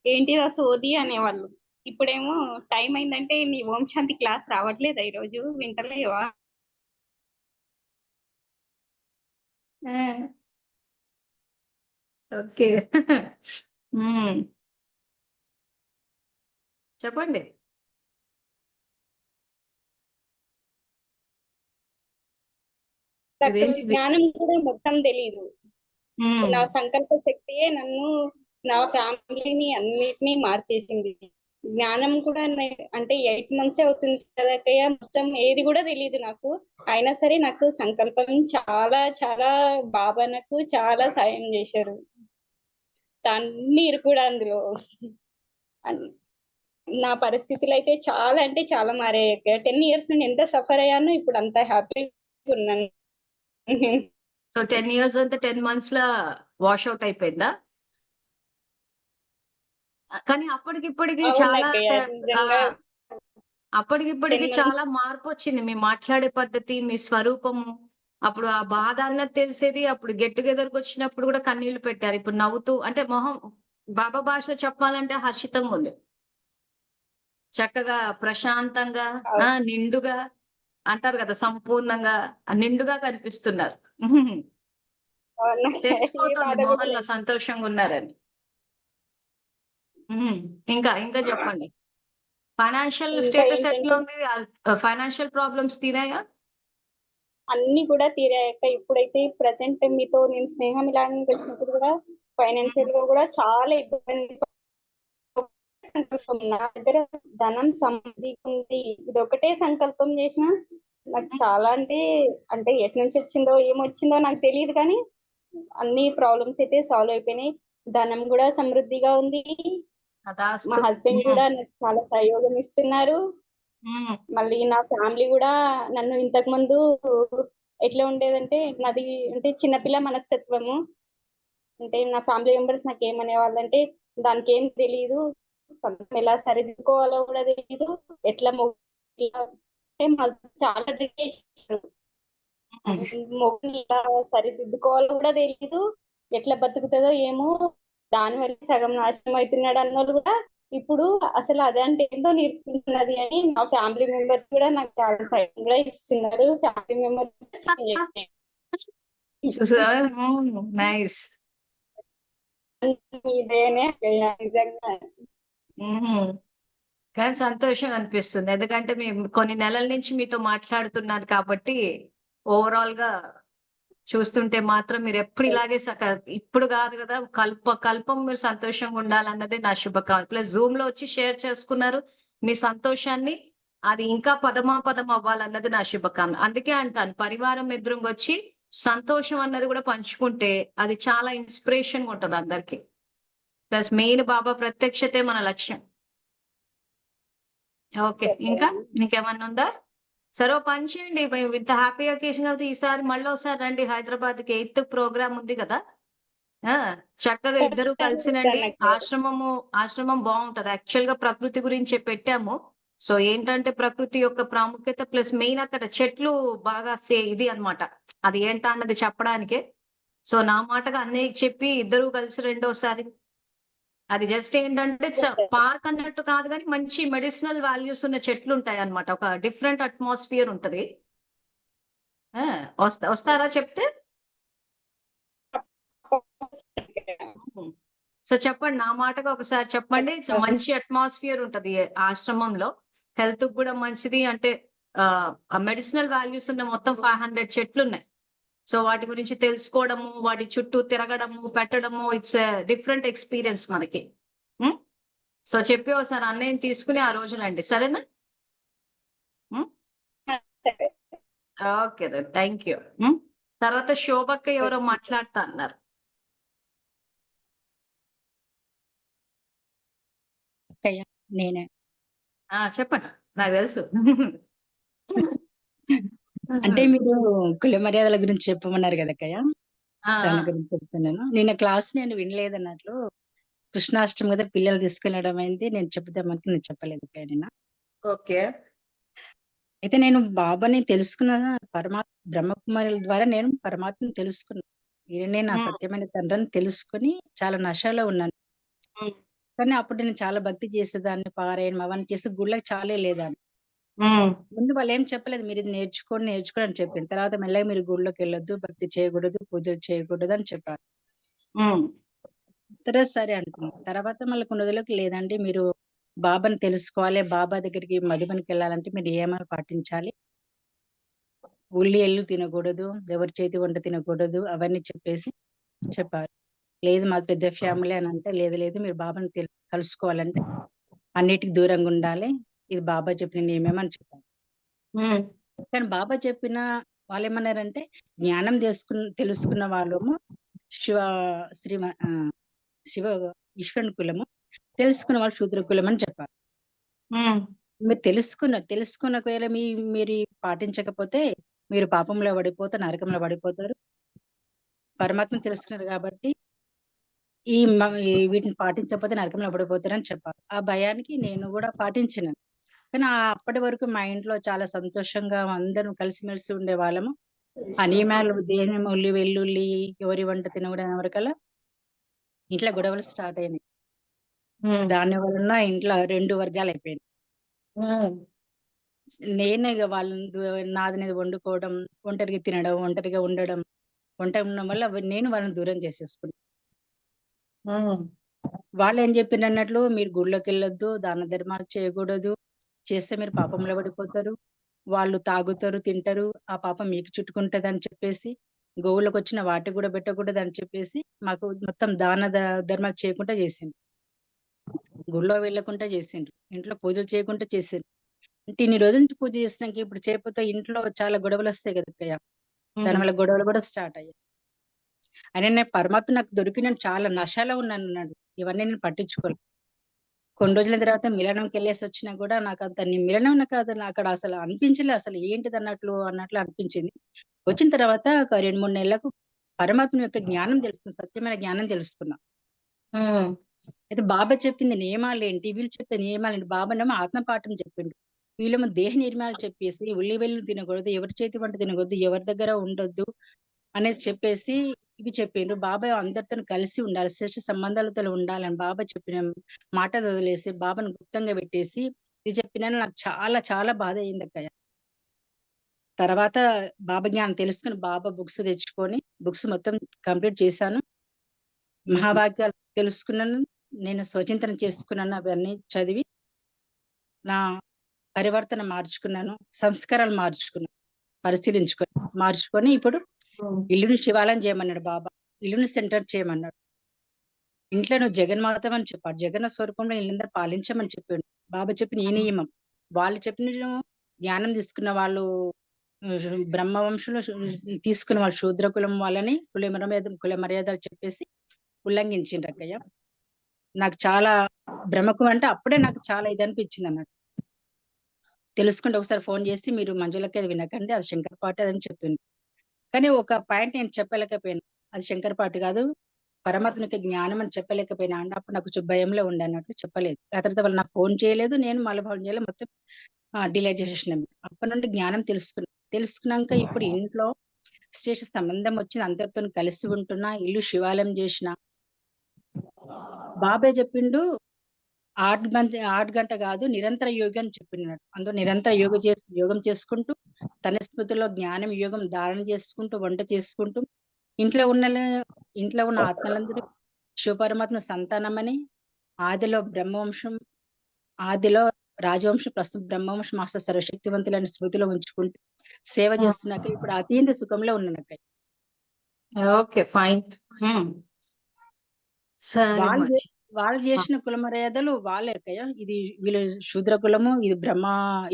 ఏంటిదా సోది అనేవాళ్ళు. ఇప్పుడేమో టైం అయిందంటే నీ ఓం శాంతి క్లాస్ రావట్లేదా ఈరోజు? వింటలేవా? ఓకే. చెప్పండి. నాకు ఇదేంటిది? జ్ఞానం కూడా మొత్తం తెలియదు. ఉమ్, నా సంకల్ప శక్తియే నన్ను, నా ఫ్యామిలీని అన్నిటినీ మార్చేసింది. జ్ఞానం కూడా అంటే 8 మంత్స్ అవుతుంది కదక్కయ్య, మొత్తం ఏది కూడా తెలియదు నాకు. అయినా సరే నాకు సంకల్పం చాలా చాలా, బాబా నాకు చాలా సాయం చేశారు. మీరు కూడా అందులో. అన్- నా పరిస్థితులు అయితే చాలా అంటే చాలా మారాయి. 10 ఇయర్స్ నుండి ఎంత సఫర్ అయ్యానో ఇప్పుడు అంత హ్యాపీగా ఉన్నాను. సో 10 ఇయర్స్ అంటే 10 మంత్స్ లా వాష్ అవుట్ అయిపోయిందా? కానీ అప్పటికిప్పటికి చాలా అవునక్కయ్య, ఆ నిజంగా అప్పటికిప్పటికి 10 చాలా మంత్స్. మార్పు వచ్చింది. మీ మాట్లాడే పద్ధతి, మీ స్వరూపము. అప్పుడు ఆ బాధ అన్నది తెలిసేది. అప్పుడు గెట్ టుగెదర్‌కి వచ్చినప్పుడు కూడా కన్నీళ్లు పెట్టారు. ఇప్పుడు నవ్వుతూ అంటే మొహం బాబా భాషలో చెప్పాలంటే హర్షితంగా ఉంది. చక్కగా ప్రశాంతంగా నిండుగా అంటారు కదా! సంపూర్ణంగా నిండుగా కనిపిస్తున్నారు. అవునక్కయ్య, ఏ తెలిసిపోతుంది బాధ కూడా మొహంలో లేదు. సంతోషంగా ఉన్నారని. ఇంకా చెప్పండి. ఫైనాన్షియల్ ఇంకా స్టేటస్ ఎట్లా ఏంటంటే ఉంది? ఫైనాన్షియల్ ప్రాబ్లమ్స్ తీరాయా? అన్ని కూడా తీరాయక్క. ఇప్పుడైతే ప్రజెంట్ మీతో నేను స్నేహం ఇలా వచ్చినప్పుడు కూడా ఫైనాన్షియల్ గా కూడా చాలా ఇబ్బంది సంకల్పం. నా దగ్గర ధనం సమృద్ధి ఉంది, ఇది ఒకటే సంకల్పం చేసిన నాకు చాలా అంటే అంటే ఎటు నుంచి వచ్చిందో ఏమొచ్చిందో నాకు తెలియదు, కానీ అన్ని ప్రాబ్లమ్స్ అయితే సాల్వ్ అయిపోయినాయి. ధనం కూడా సమృద్ధిగా ఉంది. మా తదాస్తు. హస్బెండ్ హ్మ్. కూడా నాకు చాలా సహయోగం ఇస్తున్నారు. హ్మ్. మళ్ళీ నా ఫ్యామిలీ కూడా నన్ను ఇంతకు ముందు ఎట్లా ఉండేదంటే, నాది అంటే చిన్నపిల్ల మనస్తత్వము. అంటే నా ఫ్యామిలీ మెంబర్స్ నాకు ఏమనే వాళ్ళంటే, దానికి ఏం తెలియదు, సొంతం ఎలా సరిదిద్దుకోవాలో కూడా తెలియదు, ఎట్లా అంటే మా husband చాలా ట్రిక్ చేశారు. హ్మ్. మొగుని ఎలా సరిదిద్దుకోవాలో కూడా తెలియదు, ఎట్లా బతుకుతుందో ఏమో, దాని వల్ల సగం నాశనం అవుతున్నాడు అన్నోళ్ళు కూడా ఇప్పుడు అసలు అదంటే ఏంటో నేర్పుతున్నది అని మా ఫ్యామిలీ మెంబర్స్ కూడా నాకు చాలా సహాయం కూడా ఇస్తున్నారు. ఫ్యామిలీ మెంబర్స్ చూసావా? నైస్. ఇదేనే నిజంగా. కానీ సంతోషం అనిపిస్తుంది. ఎందుకంటే మేము కొన్ని నెలల నుంచి మీతో మాట్లాడుతున్నాను కాబట్టి ఓవరాల్ గా చూస్తుంటే మాత్రం మీరు ఎప్పుడు ఇలాగే ఇప్పుడు కాదు కదా, కల్పం మీరు సంతోషంగా ఉండాలన్నదే నా శుభకామన. ప్లస్ జూమ్ లో వచ్చి షేర్ చేసుకున్నారు మీ సంతోషాన్ని. అది ఇంకా పదం అవ్వాలన్నది నా శుభకామన. అందుకే అంటాను, పరివారం ఎదురుగా వచ్చి సంతోషం అన్నది కూడా పంచుకుంటే అది చాలా ఇన్స్పిరేషన్ ఉంటది అందరికి. ప్లస్ మెయిన్ బాబా ప్రత్యక్షతే మన లక్ష్యం. ఓకే. ఇంకా ఇంకేమన్నా ఉందా? సరే ఓ పని చేయండి. ఇంత హ్యాపీ అకేషన్ కాబట్టి ఈసారి మళ్ళీ ఒకసారి రండి హైదరాబాద్‌కి. 8థ్ ప్రోగ్రామ్ ఉంది కదా! ఆ! చక్కగా ఇద్దరు కలిసి రండి. ఆశ్రమం బావుంటది. యాక్చువల్‌గా ప్రకృతి గురించే పెట్టాము. సో ఏంటంటే ప్రకృతి యొక్క ప్రాముఖ్యత ప్లస్ మెయిన్ అక్కడ చెట్లు బాగా ఇది అన్నమాట. అది ఏంటా అన్నది చెప్పడానికే. సో నా మాటగా అన్నయ్యకి చెప్పి ఇద్దరు కలిసి రండి ఓసారి. అది జస్ట్ ఏంటంటే పార్క్ అన్నట్టు కాదు గానీ, మంచి మెడిసినల్ వాల్యూస్ ఉన్న చెట్లుంటాయన్నమాట. ఒక డిఫరెంట్ అట్మాస్ఫియర్ ఉంటది. ఆ! వస్తారా చెప్తే? హ్మ్. సో చెప్పండి. నా మాటగా ఒకసారి చెప్పండి. సో మంచి అట్మాస్ఫియర్ ఉంటది ఆశ్రమంలో. హెల్త్‌కి గూడా మంచిది. అంటే మెడిసినల్ వాల్యూస్ ఉన్న మొత్తం 500 చెట్లున్నాయి. సో వాటి గురించి తెలుసుకోవడము, వాటి చుట్టూ తిరగడము, పెట్టడము ఇట్స్ ఎ డిఫరెంట్ ఎక్స్‌పీరియన్స్ మనకి. హ్మ్. సో చెప్పి ఒకసారి అన్నయ్యని తీసుకొని ఆ రోజు రండి. సరేనా? హ్మ్. సరే ఓకే దెన్. Thank you. తర్వాత శోభక్క ఎవరో మాట్లాడతా అన్నారు. అక్కయ్య నేనే. చెప్పండి. నాకు తెలుసు. అంటే మీరు కుల మర్యాదల గురించి చెప్పమన్నారు కదా అక్కయ్య. ఆ! దాని గురించి చెప్తున్నాను. నిన్న క్లాస్ నేను వినలేదన్నట్లు కృష్ణాష్టమి కదా పిల్లలు తీసుకెళ్లడం అయింది. నేను చెప్దామనుకుని నేను చెప్పలేదు అక్కయ్య నిన్న. ఓకే. అయితే నేను బాబాని తెలుసుకున్న బ్రహ్మకుమారుల ద్వారా నేను పరమాత్మని తెలుసుకున్నాను. ఈయనే నా హ్మ్. సత్యమైన తండ్రిని తెలుసుకొని చాలా నశలో ఉన్నాను. హ్మ్. కానీ అప్పుడు నేను చాలా భక్తి చేసేదాన్ని, పారాయణం అవన్నీ చేసి గుళ్ళకి చాలా వెళ్ళేదాన్ని. హ్మ్. ముందు వాళ్ళేం చెప్పలేదు. మీరిది నేర్చుకోండి అని చెప్పింది. తర్వాత మెల్లగా మీరు గుడిలోకెళ్ళొద్దు, భక్తి చేయకూడదు, పూజలు చేయకూడదు అని చెప్పారు. హ్మ్. తర్వాత సరే అనుకున్నా. తర్వాత మళ్ళీ కొన్ని రోజులకు లేదండి మీరు బాబాని తెలుసుకోవాలి. బాబా దగ్గరికి మధుబనికి వెళ్ళాలంటే మీరు నియమాలు పాటించాలి. ఉల్లి ఎల్లు తినకూడదు, ఎవరి చేతి వంట తినకూడదు అవన్నీ చెప్పేసి చెప్పారు. లేదు మాది పెద్ద ఫ్యామిలీ అని అంటే, లేదు లేదు మీరు బాబాని కలుసుకోవాలంటే అన్నిటికి దూరంగా ఉండాలి, ఇది బాబా చెప్పిన నియమేమని చెప్పారు. ఉమ్, కానీ బాబా చెప్పిన వాళ్ళేమన్నారంటే, జ్ఞానం తెలుసుకున్న వాళ్ళము శివ శ్రీ శివ ఈశ్వరుని కులము, తెలుసుకున్న వాళ్ళు శూద్ర కులం అని చెప్పారు. ఉమ్, మీరు తెలుసుకున్న ఒకవేళ మీరు పాటించకపోతే మీరు పాపంలో పడిపోతారు, నరకంలో పడిపోతారు. పరమాత్మ తెలుసుకున్నారు కాబట్టి వీటిని పాటించకపోతే నరకంలో పడిపోతారని చెప్పారు. ఆ భయానికి నేను కూడా పాటించినాను. కానీ అప్పటి వరకు మా ఇంట్లో చాలా సంతోషంగా అందరం కలిసిమెలిసి ఉండే వాళ్ళము. ఆ నియమాలు దేహం ఉల్లి వెల్లుల్లి ఎవరి వంట తినకూడని వరకల్లా ఇంట్లో గొడవలు స్టార్ట్ అయినాయి. ఉమ్, దాని వలన ఇంట్లో 2 వర్గాలు అయిపోయినాయి. ఉమ్, నేనే ఇక నాది అనేది వండుకోవడం, ఒంటరిగా తినడం, ఒంటరిగా ఉండడం ఉండడం వల్ల నేను వాళ్ళని దూరం చేసేసుకున్నాను. ఉమ్, వాళ్ళు ఏం చెప్పిన అన్నట్లు మీరు గుళ్ళోకి వెళ్ళొద్దు, దాన ధర్మాలు చేయకూడదు, చేస్తే మీరు పాపంలో పడిపోతారు, వాళ్ళు తాగుతారు తింటారు, ఆ పాపం మీకు చుట్టుకుంటది అని చెప్పేసి, గోవులకు వచ్చిన వాటి కూడా పెట్టకూడదు అని చెప్పేసి మాకు మొత్తం ధర్మాలు చేయకుండా చేసింది. గుళ్ళో వెళ్ళకుండా చేసిండ్రు, ఇంట్లో పూజలు చేయకుండా చేసిండ్రు. అంటే ఇన్ని రోజుల నుంచి పూజ చేసినాక ఇప్పుడు చేయకపోతే ఇంట్లో చాలా గొడవలు వస్తాయి కదా అక్కయ్య. దాని వల్ల గొడవలు కూడా స్టార్ట్ అయ్యాయి. అయినా నేను పరమాత్మ నాకు దొరికిన చాలా నశాలో ఉన్నాను అన్నాడు. ఇవన్నీ నేను పట్టించుకోలేదు. కొన్ని రోజుల తర్వాత మిలనంకి వెళ్ళేసి వచ్చినా కూడా నాకు అంత మిలనం కాదు, నాకు అక్కడ అసలు అనిపించలే, అసలు ఏంటిది అన్నట్లు అనిపించింది. వచ్చిన తర్వాత ఒక 2-3 నెలలకు పరమాత్మ యొక్క జ్ఞానం తెలుసుకున్నా, సత్యమైన జ్ఞానం తెలుసుకున్నా. ఉమ్, అయితే బాబా చెప్పింది నియమాలు ఏంటి, వీళ్ళు చెప్పే నియమాలు ఏంటి, బాబానేమో ఆత్మపాఠం చెప్పిండు, వీళ్ళేమో దేహ నిర్మాణాలు చెప్పేసి ఉల్లి వెల్లు తినకూడదు, ఎవరి చేతి వంట తినకూడదు, ఎవరి దగ్గర ఉండొద్దు అనేసి చెప్పేసి ఇవి చెప్పిండ్రు. బాబా అందరితో కలిసి ఉండాలి, శ్రేష్ఠ సంబంధాలతో ఉండాలని బాబా చెప్పిన మాట వదిలేసి బాబాను గుప్తంగా పెట్టేసి ఇది చెప్పినా నాకు చాలా చాలా బాధ అయింది అక్కయ్య. తర్వాత బాబా జ్ఞానం తెలుసుకుని బాబా బుక్స్ తెచ్చుకొని బుక్స్ మొత్తం కంప్లీట్ చేశాను. మహావాక్యాలు తెలుసుకున్నాను, నేను స్వచింతన చేసుకున్నాను, అవన్నీ చదివి నా పరివర్తన మార్చుకున్నాను, సంస్కారాలు మార్చుకొని ఇప్పుడు ఉమ్, ఇల్లుని శివాలయం చేయమన్నాడు బాబా, ఇల్లుని సెంటర్ చేయమన్నాడు. ఇంట్లో నువ్వు జగన్మాతమని చెప్పాడు, జగన్న స్వరూపంలో ఇల్లందరూ పాలించమని చెప్పాడు. బాబా చెప్పిన ఈ నియమం వాళ్ళు చెప్పిన జ్ఞానం తీసుకున్న వాళ్ళు బ్రహ్మవంశంలో తీసుకున్న వాళ్ళు శూద్ర కులం వాళ్ళని కుల మర్యాదలు చెప్పేసి ఉల్లంఘించిండ్రు అక్కయ్య. నాకు చాలా బ్రహ్మకు అంటే అప్పుడే నాకు చాలా ఇది అనిపించింది అన్నట్టు. తెలుసుకుంటే ఒకసారి ఫోన్ చేసి మీరు మంజులకి అది వినకండి, అది శంకరపాటి అని చెప్పింది. కానీ ఒక పాయింట్ నేను చెప్పలేకపోయాను, అది శంకరపాటి కాదు పరమాత్మకి జ్ఞానం అని చెప్పలేకపోయినా అంటే అప్పుడు నాకు భయంలో ఉండే అన్నట్లు చెప్పలేదు. ఆ తర్వాత వాళ్ళు నాకు ఫోన్ చేయలేదు, నేను మళ్ళీ ఫోన్ చేయలేదు, మొత్తం డిలీట్ చేసేసినాం. అప్పటి నుండి జ్ఞానం తెలుసుకున్నాక ఇప్పుడు ఇంట్లో శ్రేష్ఠ సంబంధం వచ్చింది, అందరితో కలిసి ఉంటున్నా, ఇల్లు శివాలయం చేసిన. బాబాయ్ చెప్పిండు 8 గంట కాదు నిరంతర యోగి అని చెప్పినాడు. అందులో నిరంతర యోగం చేసుకుంటూ తన స్మృతిలో జ్ఞానం యోగం ధారణ చేసుకుంటూ వంట చేసుకుంటూ ఇంట్లో ఉన్న ఆత్మలందరూ శివపరమాత్మ సంతానమని, ఆదిలో రాజవంశం, ప్రస్తుతం బ్రహ్మవంశం మాస్టర్ సర్వశక్తివంతులని స్మృతిలో ఉంచుకుంటూ సేవ చేస్తున్నాక ఇప్పుడు అతీంద్ర సుఖంలో ఉన్నానక్క. Okay fine. సరే మరి. వాళ్ళు చేసిన కుల మర్యాదలు వాళ్ళే అక్కయ్య. ఇది వీళ్ళు శూద్ర కులము, ఇది బ్రహ్మ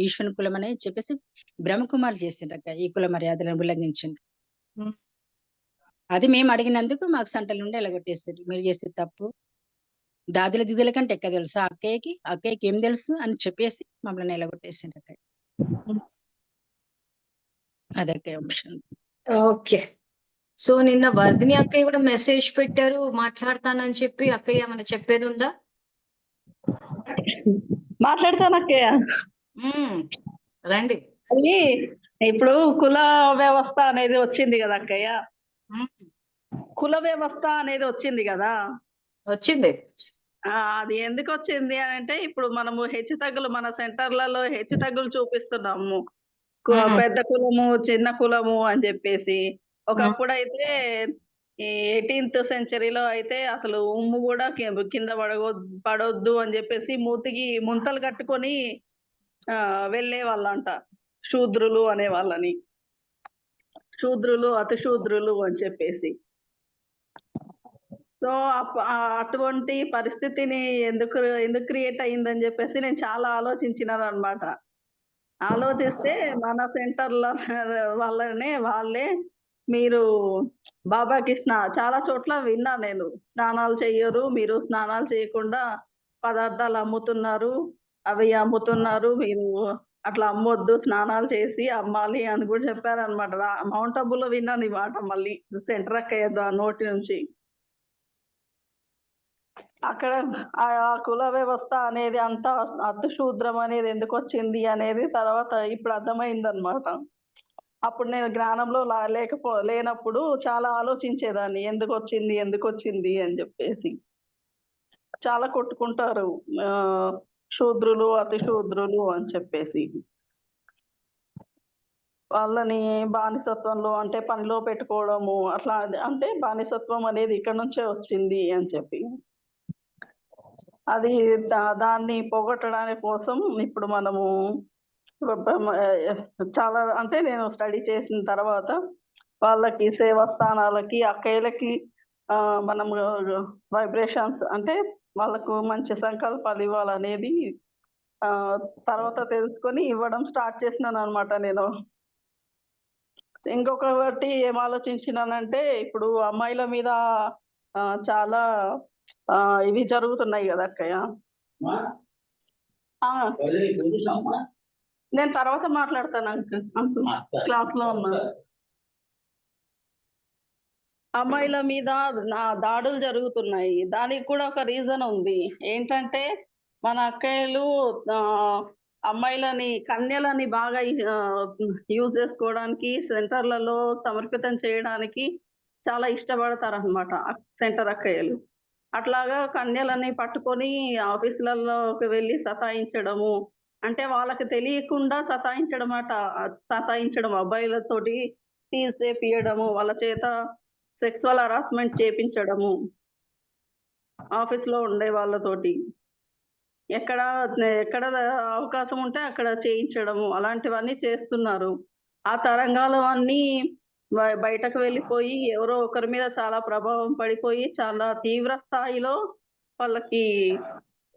ఈశ్వరుని కులం అని చెప్పేసి బ్రహ్మకుమారులు చేసిండ్రక్క ఈ కుల మర్యాదలను ఉల్లంఘించిండ్రు. ఉమ్, అది మేము అడిగినందుకు మాకు సంటల నుండి ఎలగొట్టేస్తారు, మీరు చేసేది తప్పు, దాదిల దిదుల కంటే ఎక్క తెలుసా అక్కయ్యకి ఏం తెలుసు అని చెప్పేసి మమ్మల్ని ఎలగొట్టేసిండ్రు అక్కయ్య. ఉమ్. అదక్కయ్య అంశం. ఓకే. సో నిన్న వర్ధిని అక్కయ్య కూడా మెసేజ్ పెట్టారు మాట్లాడతానని చెప్పి, అక్కయ్య ఏమైనా చెప్పేది ఉందా? మాట్లాడతాను అక్కయ్య. ఉమ్, రండి. అది ఇప్పుడు కుల వ్యవస్థ అనేది వచ్చింది కదా అక్కయ్య, ఉమ్, కుల వ్యవస్థ అనేది వచ్చింది కదా. వచ్చింది. అది ఎందుకు వచ్చింది అని అంటే ఇప్పుడు మనము మన సెంటర్లలో హెచ్చు తగ్గులు చూపిస్తున్నాము. పెద్ద కులము చిన్న కులము అని చెప్పేసి. ఒకప్పుడు అయితే ఈ 18th సెంచరీలో అయితే అసలు ఉమ్ము కూడా కింద పడొద్దు అని చెప్పేసి మూతికి ముంతలు కట్టుకొని వెళ్ళే వాళ్ళంట శూద్రులు అనే వాళ్ళని. శూద్రులు అతి శూద్రులు అని చెప్పేసి. సో అటువంటి పరిస్థితిని ఎందుకు ఎందుకు క్రియేట్ అయిందని చెప్పేసి నేను చాలా ఆలోచించినాను అనమాట. ఆలోచిస్తే మన సెంటర్ల వాళ్ళే మీరు బాబాకి చాలా చోట్ల విన్నా నేను, స్నానాలు చెయ్యరు, మీరు స్నానాలు చేయకుండా పదార్థాలు అమ్ముతున్నారు, అవి అమ్ముతున్నారు, మీరు అట్లా అమ్మొద్దు, స్నానాలు చేసి అమ్మాలి అని కూడా చెప్పారనమాట. మౌంట్ అబులో విన్నాను ఈ మాట మళ్ళీ సెంటర్ అక్కయ్య నోటి నుంచి. అక్కడ ఆ కుల వ్యవస్థ అనేది అంత అతిశూద్రం అనేది ఎందుకు వచ్చింది అనేది తర్వాత ఇప్పుడు అర్థమైందనమాట. అప్పుడు నేను జ్ఞానంలో లేనప్పుడు చాలా ఆలోచించేదాన్ని, ఎందుకు వచ్చింది అని చెప్పేసి. చాలా కొట్టుకుంటారు శూద్రులు అతి శూద్రులు అని చెప్పేసి. వాళ్ళని బానిసత్వంలో అంటే పనిలో పెట్టుకోవడము అట్లా, అంటే బానిసత్వం అనేది ఇక్కడ నుంచే వచ్చింది అని చెప్పి. అది దాన్ని పోగొట్టడానికి కోసం ఇప్పుడు మనము చాలా, అంటే నేను స్టడీ చేసిన తర్వాత వాళ్ళకి సేవా స్థానాలకి అక్కయ్యలకి మనము వైబ్రేషన్స్ అంటే వాళ్ళకు మంచి సంకల్పాలు ఇవ్వాలనేది తర్వాత తెలుసుకొని ఇవ్వడం స్టార్ట్ చేసినాను అనమాట నేను. ఇంకొకటి ఏం ఆలోచించినానంటే, ఇప్పుడు అమ్మాయిల మీద చాలా ఇవి జరుగుతున్నాయి కదా అక్కయ్య. నేను తర్వాత మాట్లాడతాను అంకుల్, క్లాస్ లో ఉన్నా. అమ్మాయిల మీద దాడులు జరుగుతున్నాయి. దానికి కూడా ఒక రీజన్ ఉంది. ఏంటంటే మన అక్కయ్యలు అమ్మాయిలని కన్యలని బాగా యూజ్ చేసుకోవడానికి, సెంటర్లలో సమర్పితం చేయడానికి చాలా ఇష్టపడతారనమాట సెంటర్ అక్కయ్యలు. అట్లాగా కన్యలని పట్టుకొని ఆఫీసులలోకి వెళ్ళి సతాయించడము, అంటే వాళ్ళకి తెలియకుండా సతాయించడం అబ్బాయిలతోటి తీసేపియడము, వాళ్ళ చేత సెక్సువల్ హరాస్మెంట్ చేపించడము ఆఫీస్లో ఉండే వాళ్ళతోటి. ఎక్కడ అవకాశం ఉంటే అక్కడ చేయించడము, అలాంటివన్నీ చేస్తున్నారు. ఆ తరంగాలు అన్నీ బయటకు వెళ్ళిపోయి ఎవరో ఒకరి మీద చాలా ప్రభావం పడిపోయి చాలా తీవ్ర స్థాయిలో వాళ్ళకి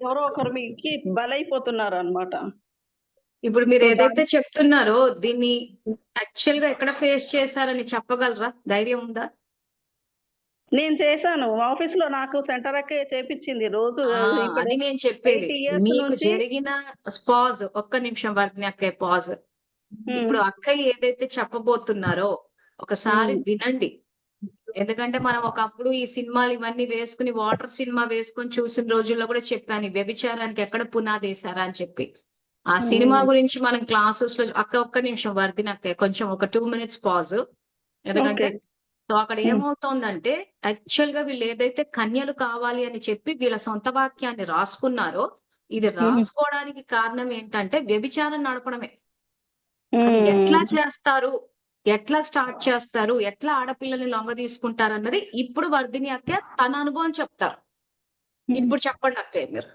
ఎవరో ఒకరి మీదకి బలైపోతున్నారు అన్నమాట. ఇప్పుడు మీరు ఏదైతే చెప్తున్నారో దీన్ని యాక్చువల్ గా ఎక్కడ ఫేస్ చేశారని చెప్పగలరా? ధైర్యం ఉందా? నేను చేశాను ఆఫీస్ లో, నాకు సెంటర్ అక్కే చేపించింది రోజు. అది నేను చెప్పేది. మీకు జరిగిన పాజ్, ఒక్క నిమిషం వర్ధిని అక్కయ్య, పాజ్. ఇప్పుడు అక్కయ్య ఏదైతే చెప్పబోతున్నారో ఒకసారి వినండి. ఎందుకంటే మనం ఒకప్పుడు ఈ సినిమాలు ఇవన్నీ వేసుకుని, వాటర్ సినిమా వేసుకొని చూసిన రోజుల్లో కూడా చెప్పాను, వ్యభిచారానికి ఎక్కడ పునాది వేశారా అని చెప్పి. ఆ సినిమా గురించి మనం క్లాసెస్ లో ఒక్క నిమిషం వర్ధిని అక్కయ్య, కొంచెం ఒక 2 minutes పాజ్. ఎందుకంటే సో అక్కడ ఏమవుతోందంటే, యాక్చువల్ గా వీళ్ళు ఏదైతే కన్యలు కావాలి అని చెప్పి వీళ్ళ సొంత వాక్యాన్ని రాసుకున్నారో, ఇది రాసుకోవడానికి కారణం ఏంటంటే వ్యభిచారం నడపడమే. అది ఎట్లా చేస్తారు, ఎట్లా స్టార్ట్ చేస్తారు, ఎట్లా ఆడపిల్లల్ని లొంగ తీసుకుంటారు అన్నది ఇప్పుడు వర్ధిని అక్కయ్య తన అనుభవం చెప్తారు. ఇప్పుడు చెప్పండి అక్కయ్య మీరు.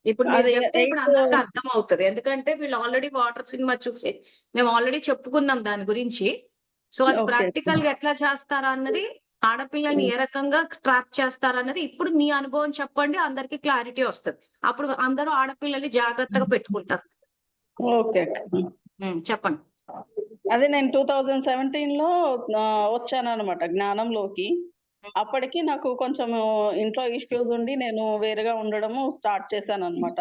ఇప్పుడు మీరు చెప్తే ఇప్పుడు అందరికి అర్థం అవుతుంది. ఎందుకంటే వీళ్ళు ఆల్రెడీ వాటర్ సినిమా చూసి మేము ఆల్రెడీ చెప్పుకున్నాం దాని గురించి. సో అది ప్రాక్టికల్ గా ఎట్లా చేస్తారా అన్నది, ఆడపిల్లల్ని ఏ రకంగా ట్రాప్ చేస్తారన్నది ఇప్పుడు మీ అనుభవం చెప్పండి, అందరికి క్లారిటీ వస్తుంది. అప్పుడు అందరూ ఆడపిల్లల్ని జాగ్రత్తగా పెట్టుకుంటారు. చెప్పండి. అదే నేను 2017లో వచ్చాను అనమాట జ్ఞానంలోకి. అప్పటికి నాకు కొంచెం ఇంట్లో ఇష్యూస్ ఉండి నేను వేరుగా ఉండడము స్టార్ట్ చేశాను అనమాట.